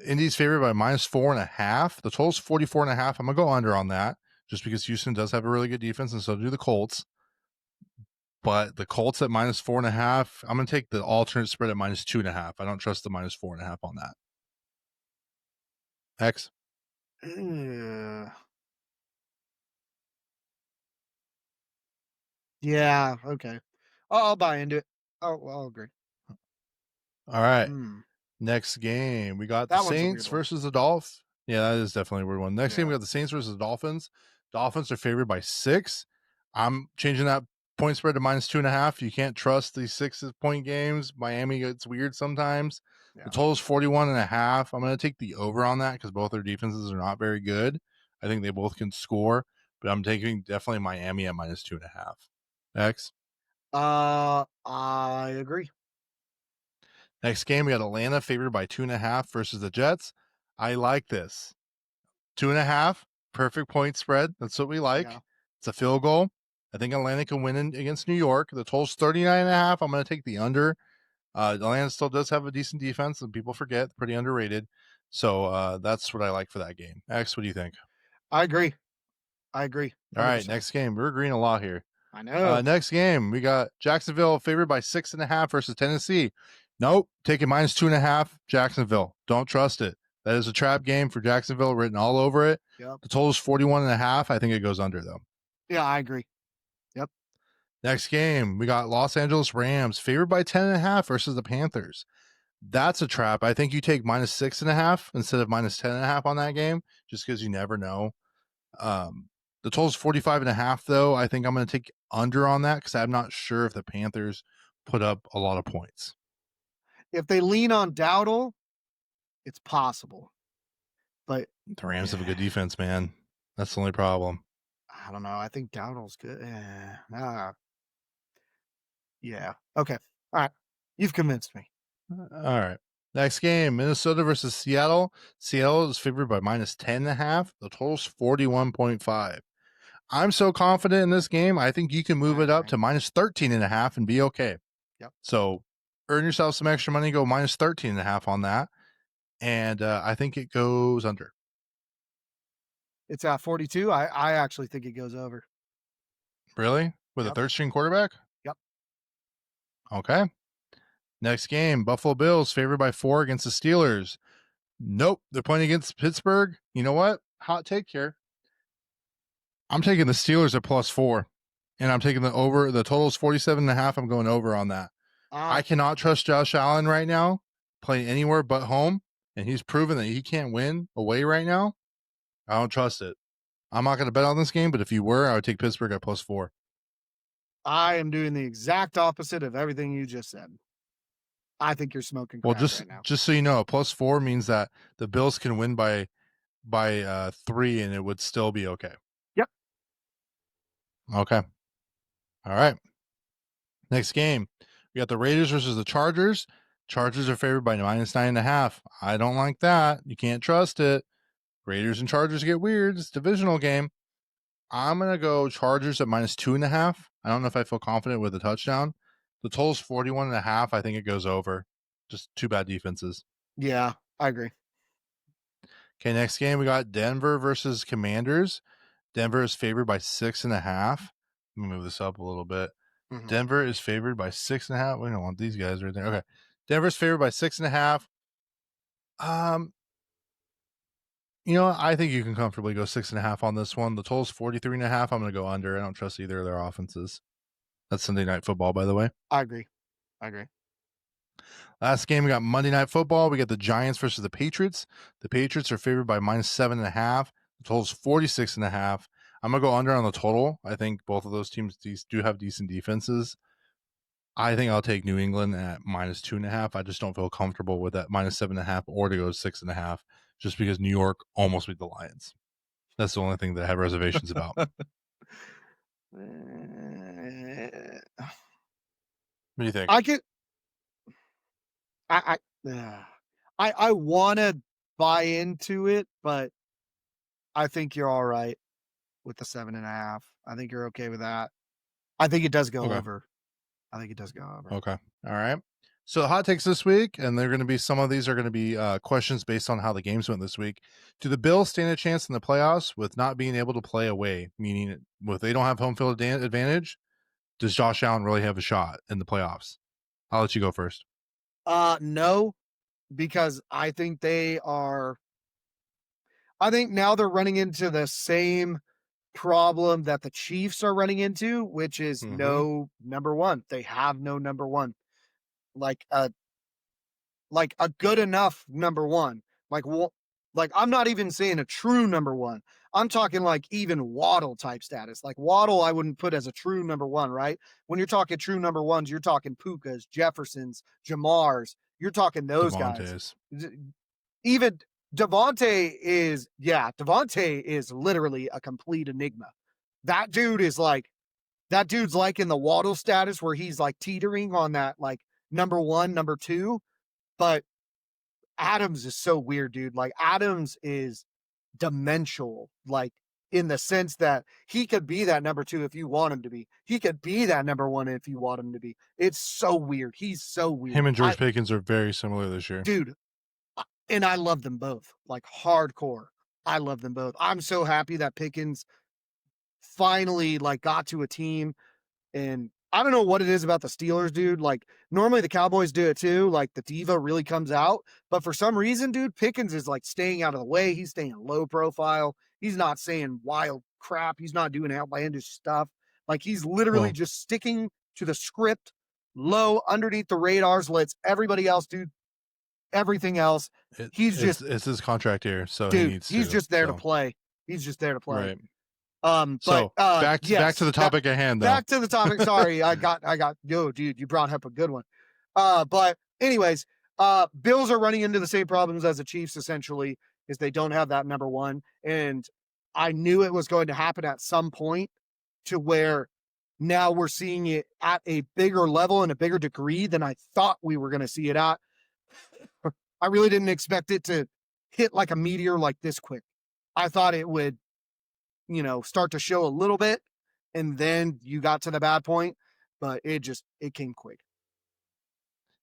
Indy's favored by -4.5. The total's 44.5. I'm gonna go under on that just because Houston does have a really good defense, and so do the Colts. But the Colts at -4.5. I'm gonna take the alternate spread at -2.5. I don't trust the -4.5 on that. X. Yeah. Okay. I'll buy into it. I'll agree. All right. Mm, Next game, we got the that one's a Saints weird one. versus the Dolphins. Yeah, that is definitely a weird one. Next game, we Yeah. got the Saints versus the Dolphins. Dolphins are favored by 6. I'm changing that point spread to -2.5. You can't trust these 6-point games. Miami gets weird sometimes. The Yeah. total is 41.5. I'm going to take the over on that because both their defenses are not very good. I think they both can score, but I'm taking definitely Miami at -2.5. X. I agree. Next game, we got Atlanta favored by 2.5 versus the Jets. I like this. 2.5, perfect point spread. That's what we like. Yeah. It's a field goal. I think Atlanta can win against New York. The total's 39.5. I'm going to take the under. Atlanta still does have a decent defense, and people forget, pretty underrated. So that's what I like for that game. X, what do you think? I agree. I agree. All right, 100%. next game. We're agreeing a lot here. I know. Next game, we got Jacksonville favored by 6.5 versus Tennessee. Nope, taking -2.5. Jacksonville. Don't trust it. That is a trap game for Jacksonville, written all over it. Yep. The total is 41.5. I think it goes under though. Yeah, I agree. Yep. Next game, we got Los Angeles Rams favored by 10.5 versus the Panthers. That's a trap. I think you take -6.5 instead of -10.5 on that game, just because you never know. The total is 45.5 though. I think I'm going to take under on that because I'm not sure if the Panthers put up a lot of points. If they lean on Dowdle, it's possible. But The Rams have a good defense, man. That's the only problem. I don't know. I think Dowdle's good. Yeah. Okay. All right. You've convinced me. All right. Next game, Minnesota versus Seattle. Seattle is favored by -10.5. The total's 41.5. I'm so confident in this game. I think you can move I it up agree. to -13.5 and be okay. Yep. So earn yourself some extra money, go -13.5 on that. And I think it goes under. It's at 42. I actually think it goes over. Really? With a Yep. third string quarterback? Yep. Okay. Next game, Buffalo Bills favored by 4 against the Steelers. Nope. They're playing against Pittsburgh. You know what? Hot take here. I'm taking the Steelers at +4. And I'm taking the over. The total is 47.5. I'm going over on that. I cannot trust Josh Allen right now, playing anywhere but home. And he's proven that he can't win away right now. I don't trust it. I'm not going to bet on this game, but if you were, I would take Pittsburgh at +4. I am doing the exact opposite of everything you just said. I think you're smoking Well, crack just right now. just so you know, a +4 means that the Bills can win by 3 and it would still be okay. Yep. Okay. All right. Next game. We got the Raiders versus the Chargers. Chargers are favored by -9.5. I don't like that. You can't trust it. Raiders and Chargers get weird. It's a divisional game. I'm gonna go Chargers at -2.5. I don't know if I feel confident with a touchdown. The total's 41.5. I think it goes over. Just two bad defenses. Yeah, I agree. Okay, next game we got Denver versus Commanders. Denver is favored by 6.5. Let me move this up a little bit. Mhm. Denver is favored by 6.5. We don't want these guys right there. Okay. Denver's favored by 6.5. I think you can comfortably go 6.5 on this one. The total's 43.5. I'm gonna go under. I don't trust either of their offenses. That's Sunday Night Football, by the way. I agree. I agree. Last game, we got Monday Night Football. We got the Giants versus the Patriots. The Patriots are favored by -7.5. The total's 46.5. I'm going to go under on the total. I think both of those teams do have decent defenses. I think I'll take New England at -2.5. I just don't feel comfortable with that -7.5 or to go to 6.5 just because New York almost beat the Lions. That's the only thing that I have reservations about. What do you think? I could I I wanna buy into it, but I think you're all right with the 7.5. I think you're okay with that. I think it does go Okay. over. I think it does go over. Okay. All right. So hot takes this week, and they're going to be some of these are going to be questions based on how the games went this week. Do the Bills stand a chance in the playoffs with not being able to play away? Meaning, if they don't have home field advantage, does Josh Allen really have a shot in the playoffs? I'll let you go first. No, because I think now they're running into the same problem that the Chiefs are running into, which is Mm-hmm. no number 1. They have no number 1. Like a good enough number 1. Like I'm not even saying a true number 1. I'm talking like even Waddle type status. Like Waddle I wouldn't put as a true number 1, right? When you're talking true number 1s, you're talking Pukas, Jeffersons, Jamars. You're talking those guys. Devontae's. Even Devontae is literally a complete enigma. That dude's like in the Waddle status where he's like teetering on that like number 1, number 2, but Adams is so weird, dude. Like Adams is dimensional, like in the sense that he could be that number 2 if you want him to be. He could be that number 1 if you want him to be. It's so weird. He's so Him weird. and George Pickens are very similar this year. Dude, and I love them both, like hardcore. I love them both. I'm so happy that Pickens finally like got to a team. And I don't know what it is about the Steelers, dude. Like normally the Cowboys do it too. Like the diva really comes out, but for some reason, dude, Pickens is like staying out of the way. He's staying low profile. He's not saying wild crap. He's not doing outlandish stuff. Like he's literally Well, just sticking to the script, low underneath the radars, lets everybody else do everything else. He's just, it's his contract year, so he dude, needs he's to. just there to So play. He's just there to play. right. But So back to yes, the topic at hand, though. back to the topic. Sorry, yo, dude, you brought up a good one. But anyways, Bills are running into the same problems as the Chiefs essentially, is they don't have that number 1. And I knew it was going to happen at some point to where now we're seeing it at a bigger level and a bigger degree than I thought we were going to see it at. I really didn't expect it to hit like a meteor like this quick. I thought it would start to show a little bit and then you got to the bad point, but it came quick.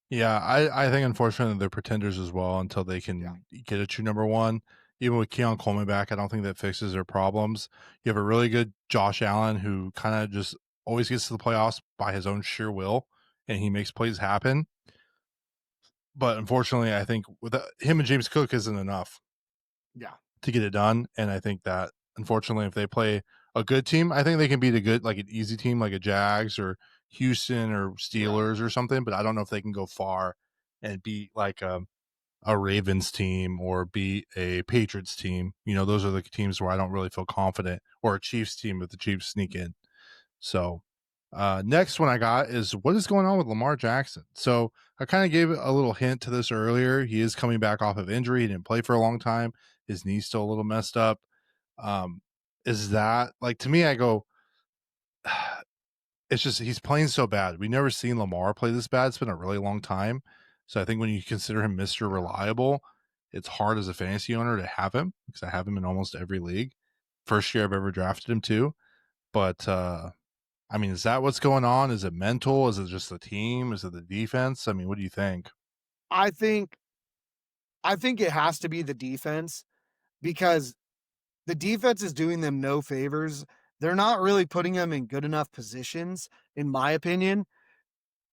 Yeah, I think unfortunately they're pretenders as well until they Yeah. can get a true number 1. Even with Keon Coleman back, I don't think that fixes their problems. You have a really good Josh Allen who kind of just always gets to the playoffs by his own sheer will, and he makes plays happen. But unfortunately, I think with him and James Cook isn't enough Yeah. to get it done. And I think that unfortunately, if they play a good team, I think they can beat a good, like an easy team like a Jags or Houston or Right. Steelers or something. But I don't know if they can go far and beat like a Ravens team or beat a Patriots team. Those are the teams where I don't really feel confident, or a Chiefs team if the Chiefs sneak in. So next one I got is, what is going on with Lamar Jackson? So I kind of gave a little hint to this earlier. He is coming back off of injury. He didn't play for a long time. His knee's still a little messed up. Is that, like, to me, I go, it's just he's playing so bad. We never seen Lamar play this bad. It's been a really long time. So I think when you consider him Mr. Reliable, it's hard as a fantasy owner to have him, because I have him in almost every league. First year I've ever drafted him too. But I mean, is that what's going on? Is it mental? Is it just the team? Is it the defense? I mean, what do you think? I think it has to be the defense, because the defense is doing them no favors. They're not really putting them in good enough positions, in my opinion.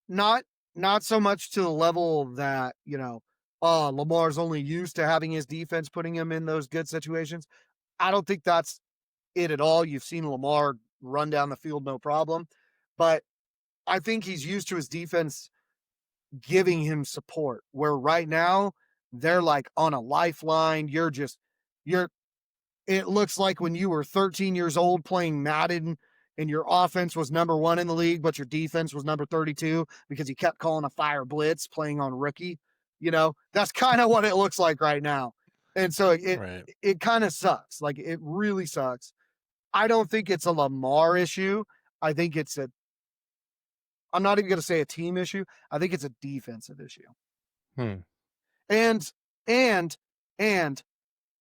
Not not so much to the level that, Lamar's only used to having his defense putting him in those good situations. I don't think that's it at all. You've seen Lamar run down the field no problem, but I think he's used to his defense giving him support, where right now they're like on a lifeline. You're it looks like when you were 13 years old playing Madden and your offense was number 1 in the league, but your defense was number 32 because you kept calling a fire blitz playing on rookie. That's kind of what it looks like right now. And so it Right. it kind of sucks. Like, it really sucks. I don't think it's a Lamar issue. I think I'm not even going to say a team issue. I think it's a defensive issue. Hmm. And and and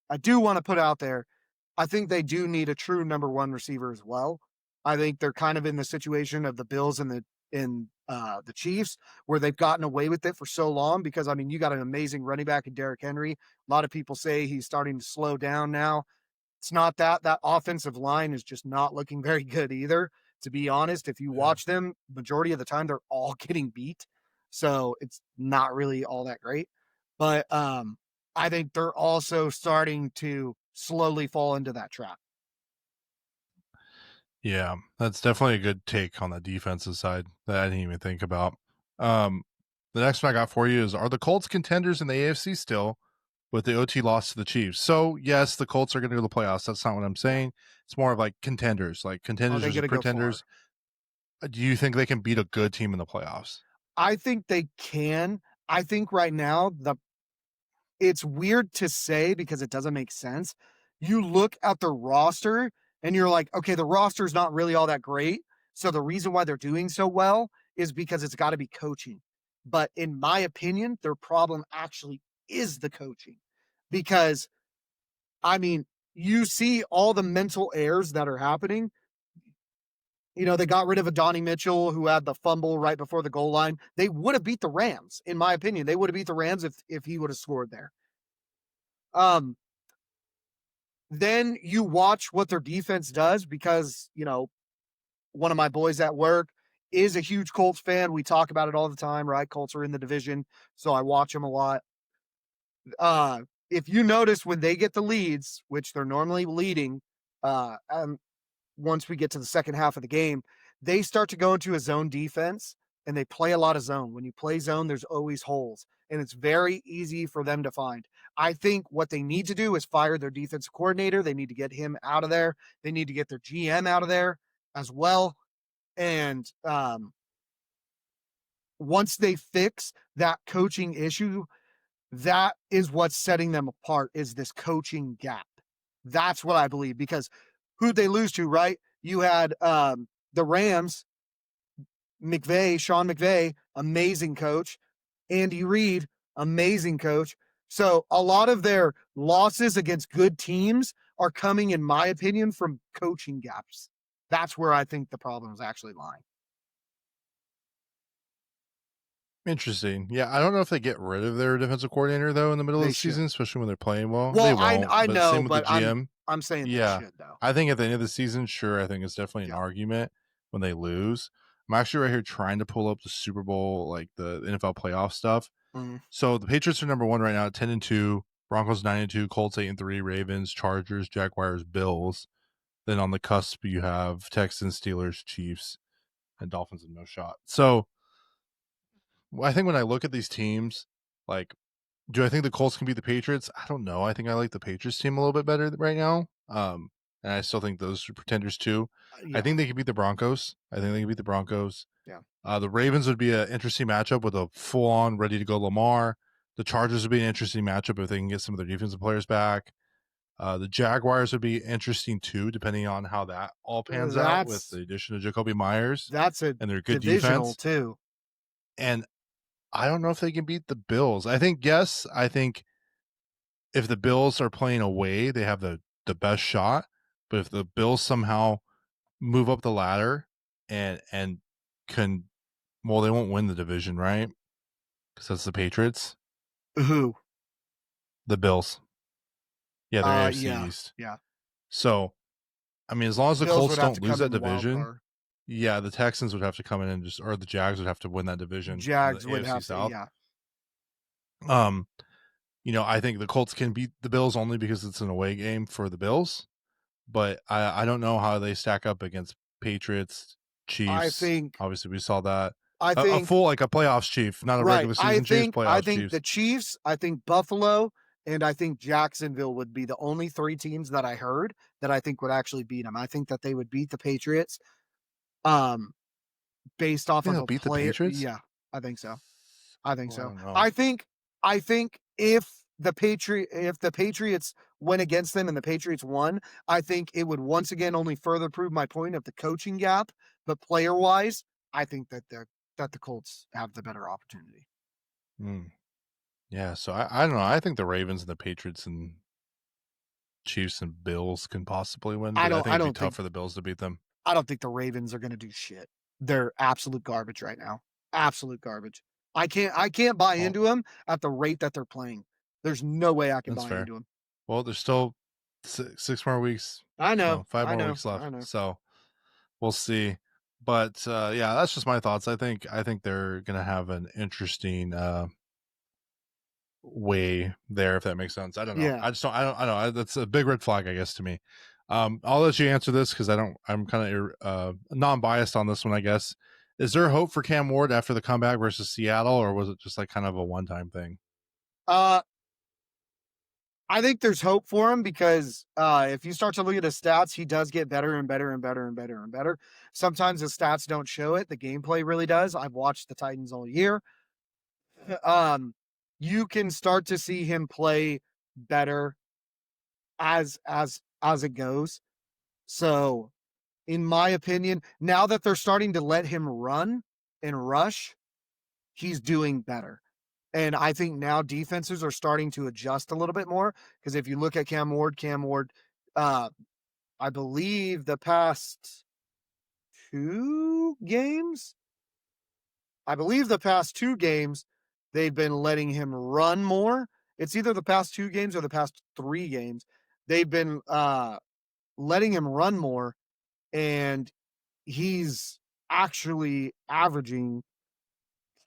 I do want to put out there, I think they do need a true number 1 receiver as well. I think they're kind of in the situation of the Bills and the Chiefs, where they've gotten away with it for so long, because, I mean, you got an amazing running back in Derrick Henry. A lot of people say he's starting to slow down now. It's not that. That offensive line is just not looking very good either, to be honest. If you Yeah. watch them, majority of the time they're all getting beat. So it's not really all that great. But I think they're also starting to slowly fall into that trap. Yeah, that's definitely a good take on the defensive side that I didn't even think about. Um, the next one I got for you is, are the Colts contenders in the AFC still with the OT loss to the Chiefs? So yes, the Colts are going to go to the playoffs. That's not what I'm Yeah. saying. It's more of like contenders, like Are contenders they versus going to go pretenders. far? Do you think they can beat a good team in the playoffs? I think they can. I think right now it's weird to say because it doesn't make sense. You look at the roster and you're like, okay, the roster's not really all that great. So the reason why they're doing so well is because it's got to be coaching. But in my opinion, their problem actually is the coaching. Because, I mean, you see all the mental errors that are happening. They got rid of a Donnie Mitchell who had the fumble right before the goal line. They would have beat the Rams, in my opinion. They would have beat the Rams if he would have scored there. Um, Then you watch what their defense does, because, one of my boys at work is a huge Colts fan. We talk about it all the time, right? Colts are in the division, so I watch them a lot. If you notice, when they get the leads, which they're normally leading, once we get to the second half of the game, they start to go into a zone defense and they play a lot of zone. When you play zone, there's always holes, and it's very easy for them to find. I think what they need to do is fire their defensive coordinator. They need to get him out of there. They need to get their GM out of there as well. And once they fix that coaching issue, that is what's setting them apart, is this coaching gap. That's what I believe, because who'd they lose to, right? You had the Rams, Sean McVay, amazing coach. Andy Reid, amazing coach. So a lot of their losses against good teams are coming, in my opinion, from coaching gaps. That's where I think the problem is actually lying. Interesting. Yeah, I don't know if they get rid of their defensive coordinator though in the middle of They the season, should. especially when they're playing well. They Well, I won't, I but know, same with the but I'm GM. I'm saying they Yeah. should though. I think at the end of the season, sure, I think it's definitely an Yeah. argument when they lose. I'm actually right here trying to pull up the Super Bowl, like the NFL playoff stuff. Mhm. So the Patriots are number 1 right now at 10-2, Broncos 9-2, Colts 8-3, Ravens, Chargers, Jaguars, Bills. Then on the cusp you have Texans, Steelers, Chiefs, and Dolphins and no shot. So I think when I look at these teams, like, Do I think the Colts can beat the Patriots? I don't know. I think I like the Patriots team a little bit better right now. And I still think those are pretenders too. I Yeah, think they can beat the Broncos. I think they can beat the Broncos. yeah. The Ravens would be an interesting matchup with a full-on, ready-to-go Lamar. The Chargers would be an interesting matchup if they can get some of their defensive players back. The Jaguars would be interesting too, depending on how that all pans out with That's the addition of Jacoby Myers that's a and their good divisional defense. too. And I don't know if they can beat the Bills. I think yes. I think if the Bills are playing away, they have the best shot. But if the Bills somehow move up the ladder and can, well, they won't win the division, right? Because that's the Patriots, Who? the Bills. Yeah, they're AFC Yeah, East. yeah. So I mean, as long as the Bills Colts would have to don't lose come that in the wild division, card. yeah, the Texans would have to come in and just, or the Jags would have to win that division in the Jags would AFC have to, South. yeah. Um, I think the Colts can beat the Bills only because it's an away game for the Bills, but I don't know how they stack up against Patriots, I Chiefs. think Obviously, we saw that I a think full like a playoffs Chief, not a right. regular season Chiefs, I playoffs think Chiefs. the Chiefs, I think Buffalo, and I think Jacksonville would be the only 3 teams that I heard that I think would actually beat them. I think that they would beat the Patriots, um, based You off think of they'll a beat the player. Patriots? Yeah, I think so. I think Oh, I so. don't know. I think if the Patriots went against them and the Patriots won, I think it would once again only further prove my point of the coaching gap. But player wise, I think that the Colts have the better opportunity. Hmm. Yeah, so I don't know. I think the Ravens and the Patriots and Chiefs and Bills can possibly win, I but I don't think I it'd be don't tough think for the Bills to beat them. I don't think the Ravens are gonna do shit. They're absolute garbage right now. Absolute garbage. I can't buy Oh, into them at the rate that they're playing. There's no way I can that's buy fair. into them. Well, there's still six more weeks. I know, No, five I more know, weeks left. I know. So we'll see. But yeah, that's just my thoughts. I think they're gonna have an interesting way there, if that makes sense. I don't know. Yeah. I just don't. I don't know. That's a big red flag, I guess, to me. I'll let you answer this because I don't. I'm kind of non-biased on this one, I guess. Is there hope for Cam Ward after the comeback versus Seattle, or was it just like kind of a one-time thing? Uh I think there's hope for him because if you start to look at his stats, he does get better and better and better and better and better. Sometimes the stats don't show it. The gameplay really does. I've watched the Titans all year. Um, you can start to see him play better as it goes. So, in my opinion, now that they're starting to let him run and rush, he's doing better. And I think now defenses are starting to adjust a little bit more because if you look at Cam Ward, uh, I believe the past 2 games, I believe the past 2 games, they've been letting him run more. It's either the past 2 games or the past 3 games. They've been letting him run more, and he's actually averaging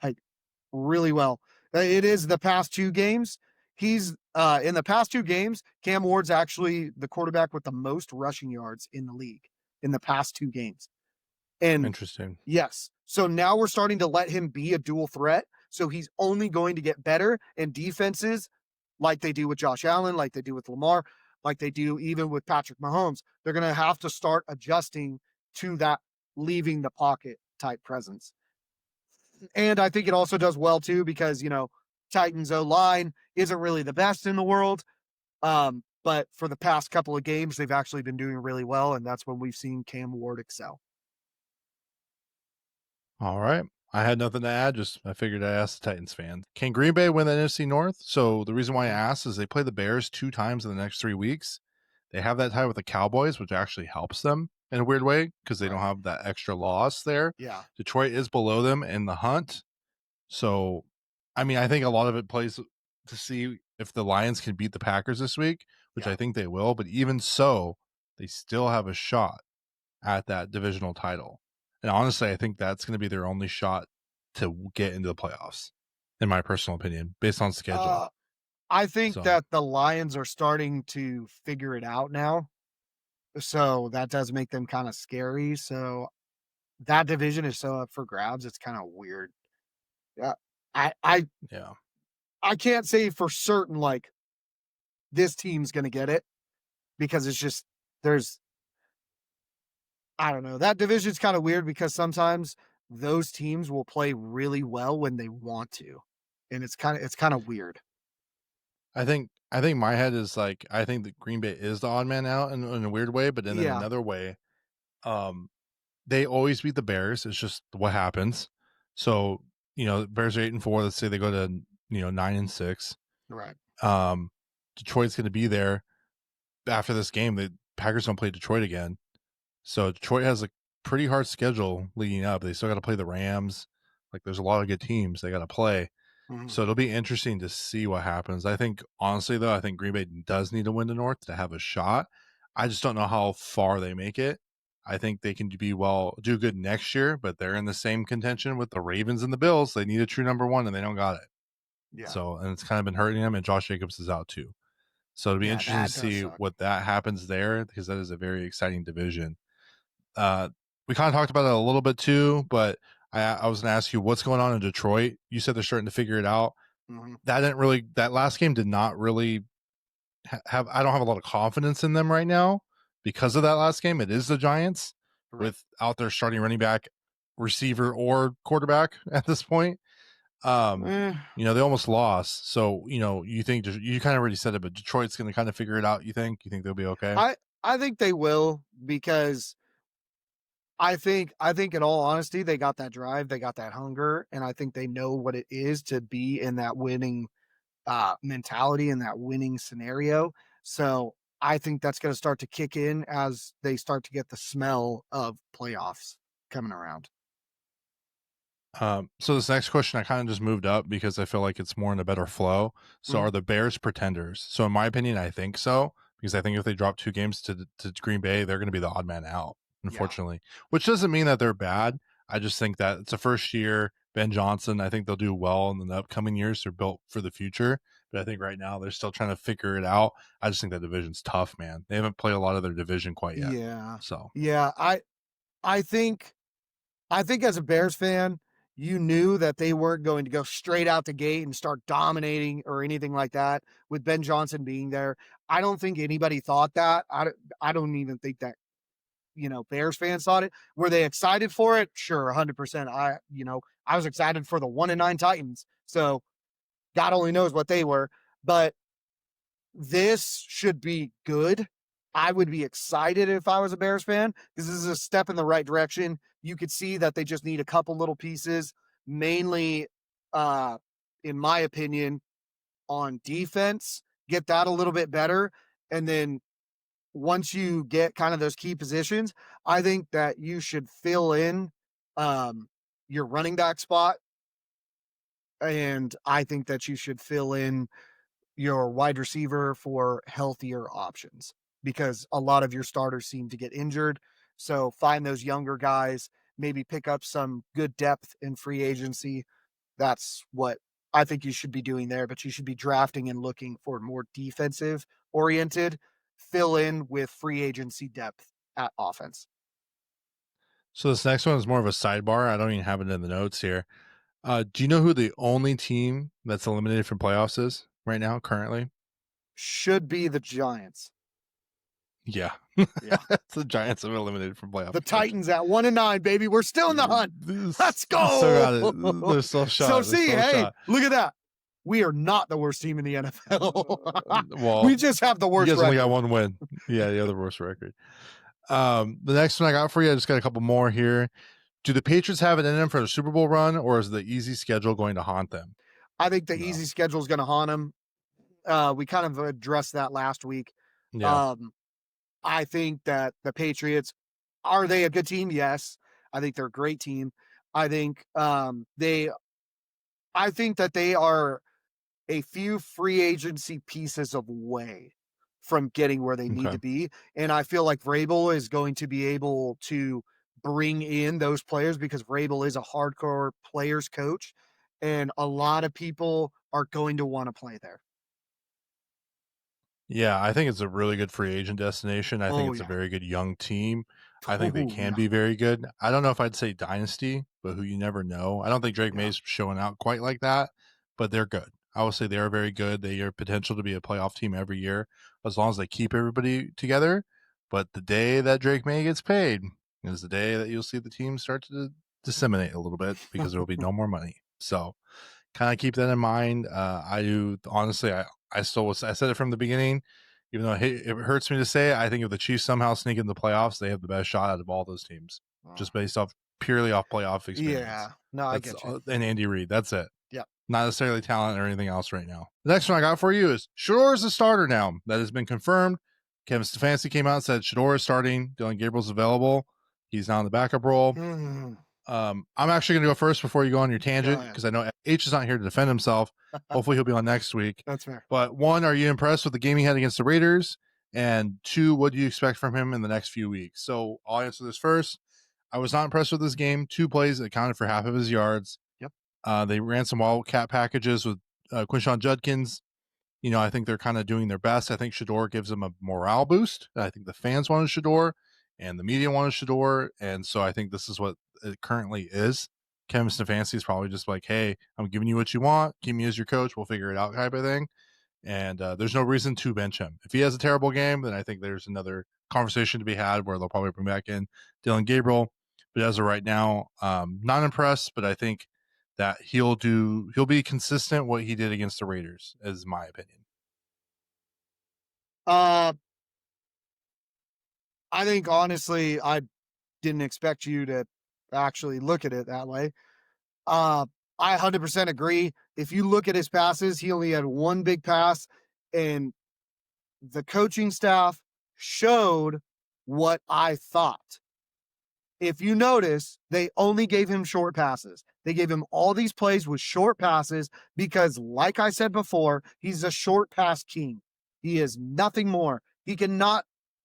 like really well. It is the past 2 games. He's in the past 2 games, Cam Ward's actually the quarterback with the most rushing yards in the league in the past 2 games. And Interesting. yes, so now we're starting to let him be a dual threat. So he's only going to get better and defenses like they do with Josh Allen, like they do with Lamar, like they do even with Patrick Mahomes. They're going to have to start adjusting to that leaving the pocket type presence. And I think it also does well too because, Titans O line isn't really the best in the world. But for the past couple of games, they've actually been doing really well. And that's when we've seen Cam Ward excel. All right. I had nothing to add. Just I figured I'd ask the Titans fans. Can Green Bay win the NFC North? So the reason why I asked is they play the Bears 2 times in the next 3 weeks. They have that tie with the Cowboys, which actually helps them in a weird way because they don't Right. have that extra loss there. Yeah. Detroit is below them in the hunt. So, I mean, I think a lot of it plays to see if the Lions can beat the Packers this week, which Yeah. I think they will. But even so, they still have a shot at that divisional title. And honestly, I think that's going to be their only shot to get into the playoffs, in my personal opinion, based on schedule. Uh, I think So, that the Lions are starting to figure it out now. So that does make them kind of scary. So that division is so up for grabs. It's kind of weird. Yeah. I, I, yeah. I can't say for certain like this team's going to get it because it's just there's I don't know. That division's kind of weird because sometimes those teams will play really well when they want to. And it's kind of weird. I think my head is like I think that Green Bay is the odd man out in a weird way, but then in Yeah. another way, um, they always beat the Bears. It's just what happens. So the Bears are 8-4. Let's say they go to 9-6. Right. Detroit's going to be there after this game. The Packers don't play Detroit again, so Detroit has a pretty hard schedule leading up. They still got to play the Rams. Like there's a lot of good teams they got to play. Mhm. So it'll be interesting to see what happens. I think honestly though, I think Green Bay does need to win the North to have a shot. I just don't know how far they make it. I think they can do good next year, but they're in the same contention with the Ravens and the Bills. They need a true number one and they don't got it. Yeah. So, and it's kind of been hurting them, and Josh Jacobs is out too. So it'll be Yeah, interesting to that does see suck. what that happens there because that is a very exciting division. Uh, we kind of talked about it a little bit too, but I was going to ask you what's going on in Detroit. You said they're starting to figure it out. Mhm. That last game did not really have. I don't have a lot of confidence in them right now because of that last game. It is the Giants Right. without their starting running back, receiver, or quarterback at this point. Eh, They almost lost. So, you think you kind of already said it, but Detroit's going to kind of figure it out. You think they'll be okay? I think they will because I think in all honesty, they got that drive, they got that hunger, and I think they know what it is to be in that winning mentality in that winning scenario. So I think that's going to start to kick in as they start to get the smell of playoffs coming around. So this next question I kind of just moved up because I feel like it's more in a better flow. So Mhm. are the Bears pretenders? So in my opinion, I think so because I think if they drop 2 games to Green Bay, they're going to be the odd man out, Yeah. unfortunately. Which doesn't mean that they're bad. I just think that it's a first year. Ben Johnson, I think they'll do well in the upcoming years. They're built for the future, but I think right now they're still trying to figure it out. I just think that division's tough, man. They haven't played a lot of their division quite yet. Yeah. So Yeah. I think I think as a Bears fan, you knew that they weren't going to go straight out the gate and start dominating or anything like that with Ben Johnson being there. I don't think anybody thought that. I don't even think that Bears fans thought it. Were they excited for it? Sure, 100%. I was excited for the 1-9 Titans. So God only knows what they were, but this should be good. I would be excited if I was a Bears fan because this is a step in the right direction. You could see that they just need a couple little pieces, mainly, uh, in my opinion, on defense. Get that a little bit better, and then once you get kind of those key positions, I think that you should fill in your running back spot, and I think that you should fill in your wide receiver for healthier options because a lot of your starters seem to get injured. So find those younger guys, maybe pick up some good depth in free agency. That's what I think you should be doing there, but you should be drafting and looking for more defensive oriented, fill in with free agency depth at offense. this next one is more of a sidebar. I don't even have it in the notes here. Do you know who the only team that's eliminated from playoffs is right now, currently? Should be the Giants. Yeah. Yeah. The Giants have been eliminated from playoff The contention. Titans at 1-9, baby. We're still in the hunt. Let's Still got go. it. They're still So shot. They're see, still hey, shot. look at that. We are not the worst team in the NFL. We Well, just have the you worst guys only got record. one win. Yeah, the other worst record. The next one I got for you, I just got a couple more here. Do the Patriots have it in them for a Super Bowl run, or is the easy schedule going to haunt them? I think the No. easy schedule is going to haunt them. We kind of addressed that last week. Yeah. Um, I think that the Patriots are they a good team? Yes. I think they're a great team. I think I think that they are a few free agency pieces away from getting where they need Okay. to be. And I feel like Vrabel is going to be able to bring in those players because Vrabel is a hardcore players coach. And a lot of people are going to want to play there. Yeah, I think it's a really good free agent destination. I think Oh, it's a yeah. very good young team. I think they Oh, can yeah. be very good. I don't know if I'd say dynasty, but who you never know. I don't think Drake Yeah. May's showing out quite like that, but they're good. I will say they are very good. They are potential to be a playoff team every year as long as they keep everybody together. But the day that Drake May gets paid is the day that you'll see the team start to disseminate a little bit because there will be no more money. So kind of keep that in mind. I do honestly. I still was. I said it from the beginning. Even though it hurts me to say it, I think if the Chiefs somehow sneak in the playoffs, they have the best shot out of all those teams, just based off purely off playoff experience. Yeah, no, I That's get you. and Andy Reid. That's it. Yeah. Not necessarily talent or anything else right now. The next one I got for you is Shador is the starter now. That has been confirmed. Kevin Stefanski came out and said Shador is starting. Dylan Gabriel's available. He's now in the backup role. I'm actually going to go first before you go on your tangent because I know H is not here to defend himself. Hopefully he'll be on next week. That's fair. But one, are you impressed with the game he had against the Raiders? And two, what do you expect from him in the next few weeks? So I'll answer this first. I was not impressed with this game. 2 plays accounted for half of his yards. Yep. They ran some wildcat packages with Quinshon Judkins. You know, I think they're kind of doing their best. I think Shador gives them a morale boost. I think the fans wanted Shador and the media wanted Shador. And so I think this is what it currently is. Kevin Stefanski is probably just like, hey, I'm giving you what you want. Keep me as your coach. We'll figure it out type of thing. And there's no reason to bench him. If he has a terrible game, then I think there's another conversation to be had where they'll probably bring back in Dylan Gabriel. But as of right now, not impressed, but I think that he'll be consistent what he did against the Raiders, is my opinion. I think honestly, I didn't expect you to actually look at it that way. I 100% agree. If you look at his passes, he only had one big pass, and the coaching staff showed what I thought. If you notice, they only gave him short passes. They gave him all these plays with short passes because, like I said before, he's a short pass king. He is nothing more. He cannot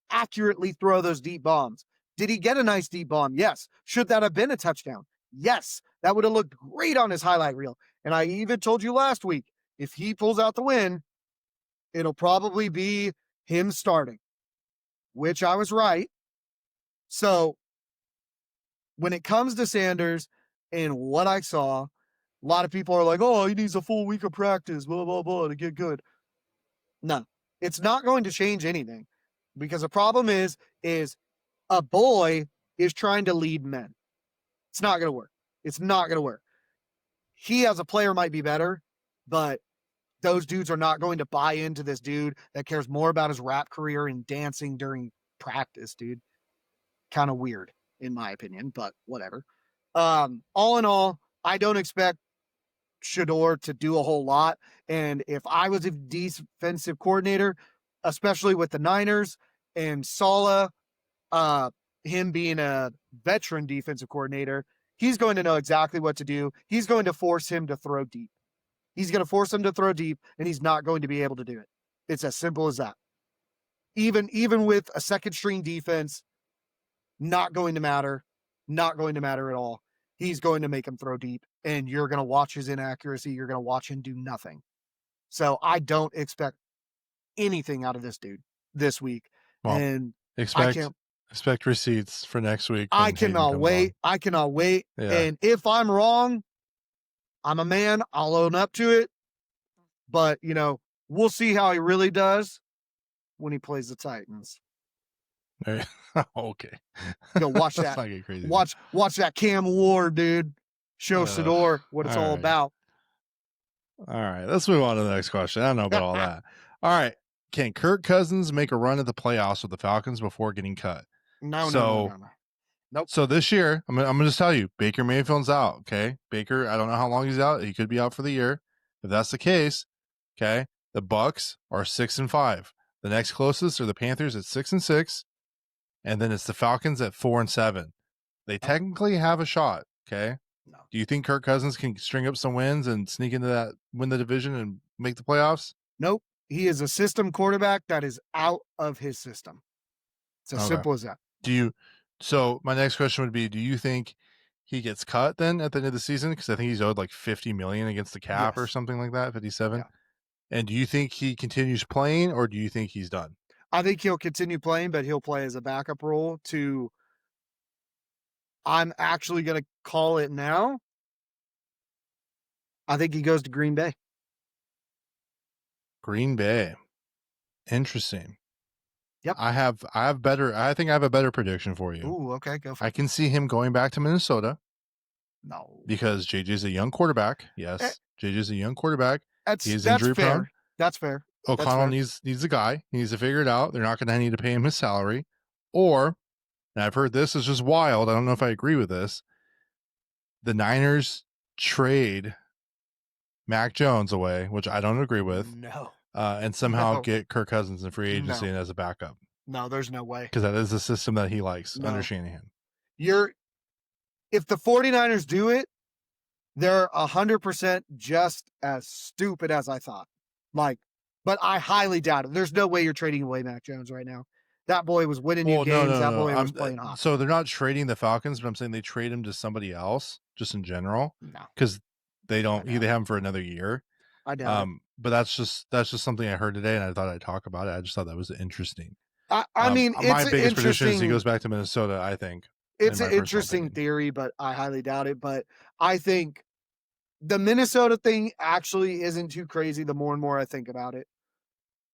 accurately throw those deep bombs. Did he get a nice deep bomb? Yes. Should that have been a touchdown? Yes. That would have looked great on his highlight reel. And I even told you last week, if he pulls out the win, it'll probably be him starting, which I was right. So when it comes to Sanders and what I saw, a lot of people are like, oh, he needs a full week of practice, blah, blah, blah, to get good. No, it's not going to change anything because the problem is a boy is trying to lead men. It's not going to work. It's not going to work. He as a player might be better, but those dudes are not going to buy into this dude that cares more about his rap career and dancing during practice, dude. Kind of weird, in my opinion, but whatever. All in all, I don't expect Shador to do a whole lot. And if I was a defensive coordinator, especially with the Niners and Saleh, him being a veteran defensive coordinator, he's going to know exactly what to do. He's going to force him to throw deep. He's going to force him to throw deep, and he's not going to be able to do it. It's as simple as that. Even with a second string defense, not going to matter. Not going to matter at all. He's going to make him throw deep, and you're going to watch his inaccuracy. You're going to watch him do nothing. So I don't expect anything out of this dude this week. Well, and expect receipts for next week. I cannot wait. I cannot wait. Yeah. And if I'm wrong, I'm a man. I'll own up to it. But, you know, we'll see how he really does when he plays the Titans. Okay. Go watch that. Crazy, watch that Cam Ward, dude. Show Shador what it's all about. All right, let's move on to the next question. I don't know about all that. All right. Can Kirk Cousins make a run at the playoffs with the Falcons before getting cut? No. Nope. So this year, I'm gonna just tell you, Baker Mayfield's out. Okay. Baker, I don't know how long he's out. He could be out for the year. If that's the case, okay, the Bucks are 6-5. The next closest are the Panthers at 6-6. And then it's the Falcons at 4-7. They technically have a shot. Okay. No. Do you think Kirk Cousins can string up some wins and sneak into that, win the division and make the playoffs? Nope. He is a system quarterback that is out of his system. It's as simple as that. So my next question would be, do you think he gets cut then at the end of the season? Because I think he's owed like $50 million against the cap or something like that, 57. Yeah. And do you think he continues playing or do you think he's done? I think he'll continue playing, but he'll play as a backup role to, I'm actually going to call it now. I think he goes to Green Bay. Green Bay. Interesting. Yep. I think I have a better prediction for you. Ooh, okay, go for I it. can see him going back to Minnesota No. because JJ's a young quarterback. Yes, JJ's a young quarterback. He is That's injury prone. fair. That's fair. O'Connell needs a guy. He needs to figure it out. They're not going to need to pay him his salary. Or, and I've heard this is just wild. I don't know if I agree with this. The Niners trade Mac Jones away, which I don't agree with. No. And somehow No. get Kirk Cousins in free agency No. and as a backup. No, there's no way. Because that is the system that he likes No. under Shanahan. If the 49ers do it, they're 100% just as stupid as I thought. But I highly doubt it. There's no way you're trading away Mac Jones right now. That boy was winning you games. That boy was playing hockey. So they're not trading the Falcons, but I'm saying they trade him to somebody else, just in general. No, because they don't. They have him for another year. I doubt it. But that's just something I heard today, and I thought I'd talk about it. I just thought that was interesting. I mean, my biggest prediction is he goes back to Minnesota. I think it's an interesting theory, but I highly doubt it. But I think the Minnesota thing actually isn't too crazy. The more and more I think about it,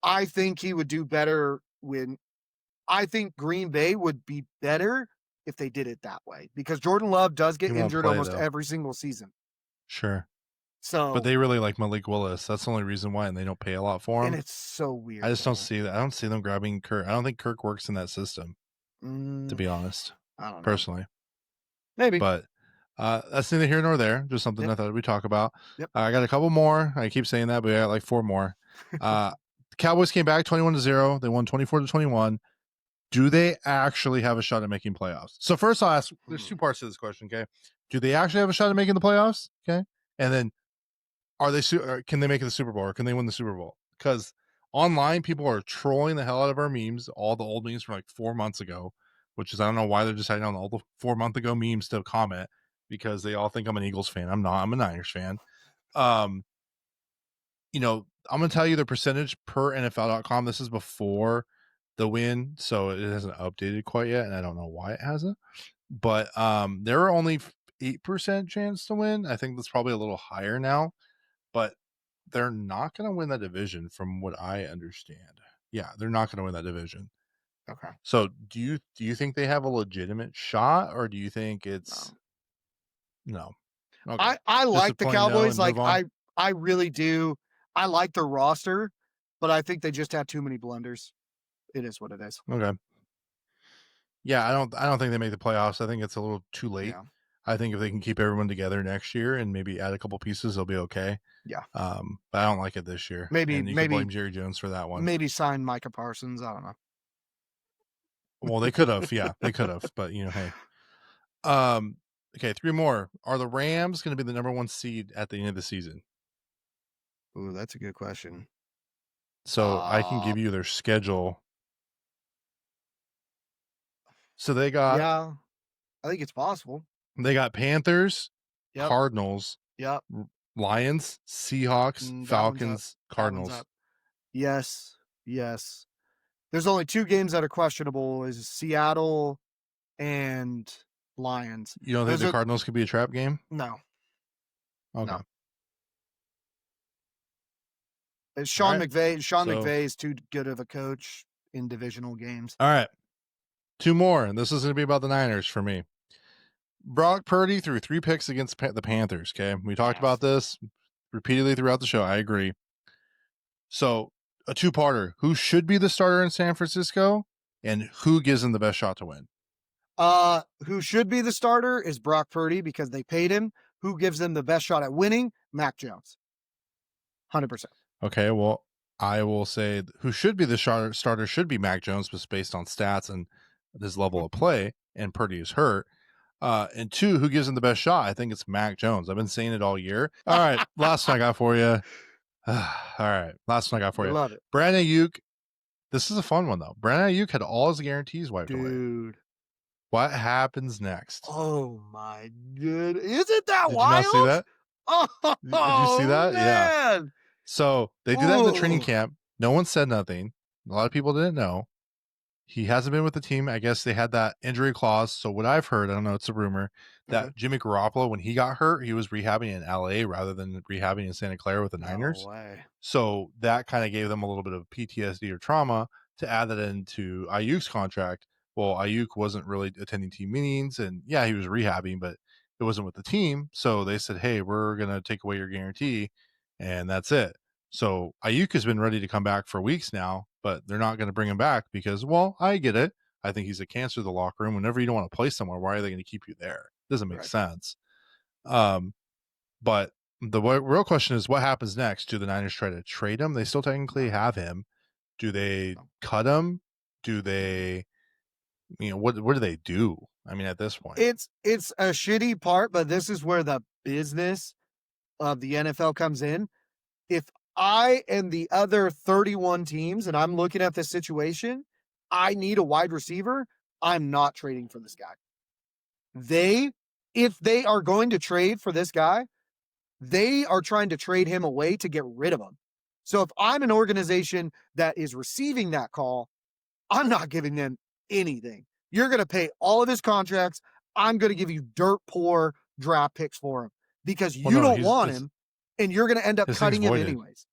I think he would do better I think Green Bay would be better if they did it that way, because Jordan Love does get injured almost every single season. Sure. So, but they really like Malik Willis. That's the only reason why, and they don't pay a lot for him. And it's so weird. I just don't see that. I don't see them grabbing Kirk. I don't think Kirk works in that system, to be honest. I don't know. Personally. Maybe. But that's neither here nor there. Just something I thought we'd talk about. Yep. I got a couple more. I keep saying that, but I got like 4 more. Cowboys came back 21-0. They won 24-21. Do they actually have a shot at making playoffs? So first I'll ask, there's 2 parts to this question, okay? Do they actually have a shot at making the playoffs? Okay. And then can they make it the Super Bowl, or can they win the Super Bowl? Because online people are trolling the hell out of our memes, all the old memes from like 4 months ago, which is, I don't know why they're deciding on all the 4 month ago memes to comment, because they all think I'm an Eagles fan. I'm not. I'm a Niners fan. You know, I'm going to tell you the percentage per NFL.com. This is before the win, so it hasn't updated quite yet, and I don't know why it hasn't. But there are only 8% chance to win. I think that's probably a little higher now, but they're not going to win that division from what I understand. Yeah, they're not going to win that division. Okay. So do you think they have a legitimate shot, or do you think it's no? Okay. I like the Cowboys. Like I really do. I like their roster, but I think they just have too many blunders. It is what it is. Okay. Yeah, I don't think they make the playoffs. I think it's a little too late. Yeah. I think if they can keep everyone together next year and maybe add a couple pieces, they'll be okay. Yeah. But I don't like it this year. Maybe blame Jerry Jones for that one. Maybe sign Micah Parsons. I don't know. Well, they could have. Yeah, they could have. But hey. Okay, 3 more. Are the Rams going to be the number 1 seed at the end of the season? Ooh, that's a good question. So I can give you their schedule. So they got. Yeah, I think it's possible. They got Panthers, Cardinals, Lions, Seahawks, Falcons, Cardinals. Yes. There's only 2 games that are questionable: is Seattle and Lions. You don't think the Cardinals could be a trap game? No. Okay. No. Sean McVay is too good of a coach in divisional games. All right. 2 more, and this is going to be about the Niners for me. Brock Purdy threw 3 picks against the Panthers, okay? We talked about this repeatedly throughout the show. I agree. So, a 2-parter. Who should be the starter in San Francisco, and who gives them the best shot to win? Who should be the starter is Brock Purdy, because they paid him. Who gives them the best shot at winning? Mac Jones. 100%. Okay, well, I will say who should be the starter should be Mac Jones, just based on stats and his level of play, and Purdy is hurt. And 2, who gives him the best shot? I think it's Mac Jones. I've been saying it all year. All right, last one I got for you. All right, last one I got for you. Love it. Brandon Aiyuk. This is a fun one, though. Brandon Aiyuk had all his guarantees wiped away. Dude. What happens next? Oh, my goodness. Isn't that wild? Did you not see that? Oh, did you see that? Man. Yeah. So they did that in the training camp. No one said nothing. A lot of people didn't know. He hasn't been with the team. I guess they had that injury clause. So what I've heard, I don't know, it's a rumor Okay. that Jimmy Garoppolo, when he got hurt, he was rehabbing in LA rather than rehabbing in Santa Clara with the No Niners. way. So that kind of gave them a little bit of PTSD or trauma to add that into Ayuk's contract. Well, Ayuk wasn't really attending team meetings, and yeah, he was rehabbing, but it wasn't with the team. So they said, "Hey, we're gonna take away your guarantee," and that's it. So Ayuk has been ready to come back for weeks now, but they're not going to bring him back because, well, I get it. I think he's a cancer to the locker room. Whenever you don't want to play somewhere, why are they going to keep you there? It doesn't make Right. sense. Um, but the real question is, what happens next? Do the Niners try to trade him? They still technically No. have him. Do they No. cut him? Do they, what do they do? I mean, at this point, It's a shitty part, but this is where the business of the NFL comes in. If I and the other 31 teams and I'm looking at this situation, I need a wide receiver. I'm not trading for this guy. They, if they are going to trade for this guy, they are trying to trade him away to get rid of him. So if I'm an organization that is receiving that call, I'm not giving them anything. You're going to pay all of his contracts. I'm going to give you dirt poor draft picks for him because well, you no, don't want him and you're going to end up his thing's cutting him voided. anyways.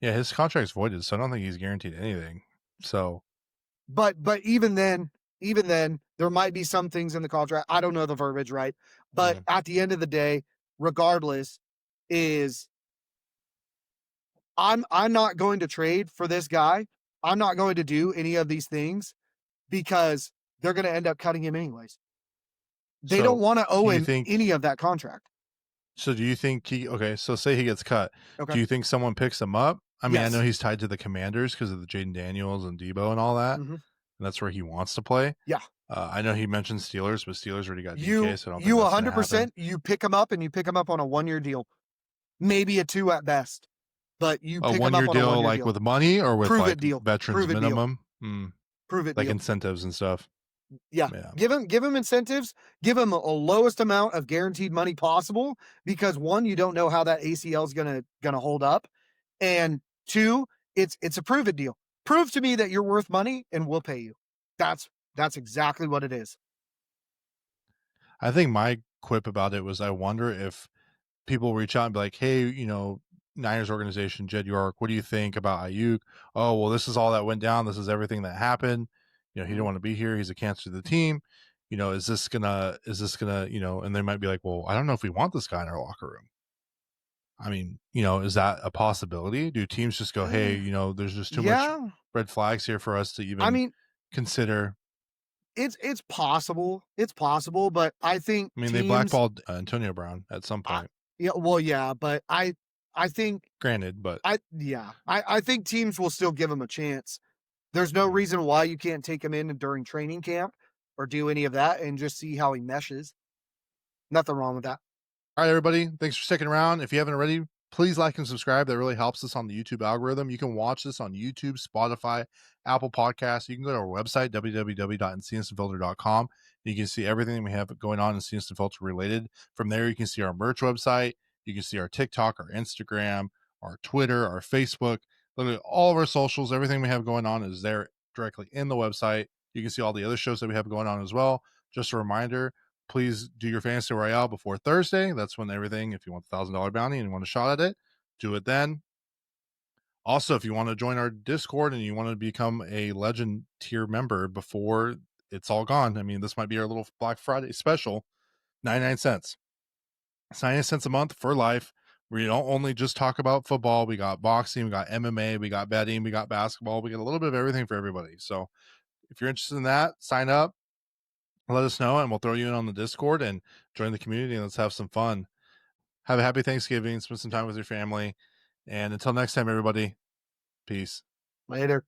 Yeah, his contract's voided, so I don't think he's guaranteed anything. So, But even then, there might be some things in the contract. I don't know the verbiage right. But mm, at the end of the day, regardless, is I'm not going to trade for this guy. I'm not going to do any of these things because they're going to end up cutting him anyways. They don't so want to do owe you him think? any of that contract. So do you think he? Okay, so say he gets cut. Okay. Do you think someone picks him up? I mean, I know Yes. he's tied to the Commanders because of the Jaden Daniels and Debo and all that, Hmm. and that's where he wants to play. Yeah. I know he mentioned Steelers, but Steelers already got DK, You so I don't think you that's going to happen. 100% you pick him up and you pick him up on a 1 year deal, maybe a 2 at best, but you A pick him 1 year up on a deal, 1 year like deal. with money or with Prove it like deal. veterans Prove it deal. minimum, Prove it like deal. incentives and stuff. Yeah. Yeah. Give him incentives, give him a lowest amount of guaranteed money possible because one, you don't know how that ACL is gonna hold up. And two, it's a prove it deal. Prove to me that you're worth money and we'll pay you. That's exactly what it is. I think my quip about it was I wonder if people reach out and be like, "Hey, Niners organization, Jed York, what do you think about Ayuk? Oh, well, this is all that went down. This is everything that happened. He didn't Mhm. want to be here. He's a cancer to the team. Is this gonna, and they might be like, well, I don't know if we want this guy in our locker room. I mean, is that a possibility? Do teams just go, hey, there's just too much Yeah. red flags here for us to I even mean, consider? it's possible. It's possible, but I think I mean, they teams blackballed Antonio Brown at some I, point, yeah, well, yeah, but I think granted, but I think teams will still give him a chance. There's no mm. reason why you can't take him in during training camp or do any of that and just see how he meshes. Nothing wrong with that. All right, everybody. Thanks for sticking around. If you haven't already, please like and subscribe. That really helps us on the YouTube algorithm. You can watch this on YouTube, Spotify, Apple Podcasts. You can go to our website, www.encinasunfiltered.com. You can see everything we have going on in Encinas Unfiltered related. From there, you can see our merch website. You can see our TikTok, our Instagram, our Twitter, our Facebook. Literally all of our socials, everything we have going on is there directly in the website. You can see all the other shows that we have going on as well. Just a reminder, please do your fantasy royale before Thursday. That's when everything, if you want the $1,000 bounty and you want a shot at it, do it then. Also, if you want to join our Discord and you want to become a legend tier member before it's all gone, I mean, this might be our little Black Friday special, 99 cents. It's 99 cents a month for life. We don't only just talk about football. We got boxing, we got MMA, we got betting, we got basketball. We got a little bit of everything for everybody. So if you're interested in that, sign up, let us know, and we'll throw you in on the Discord and join the community and let's have some fun. Have a happy Thanksgiving. Spend some time with your family. And until next time, everybody, peace. Later.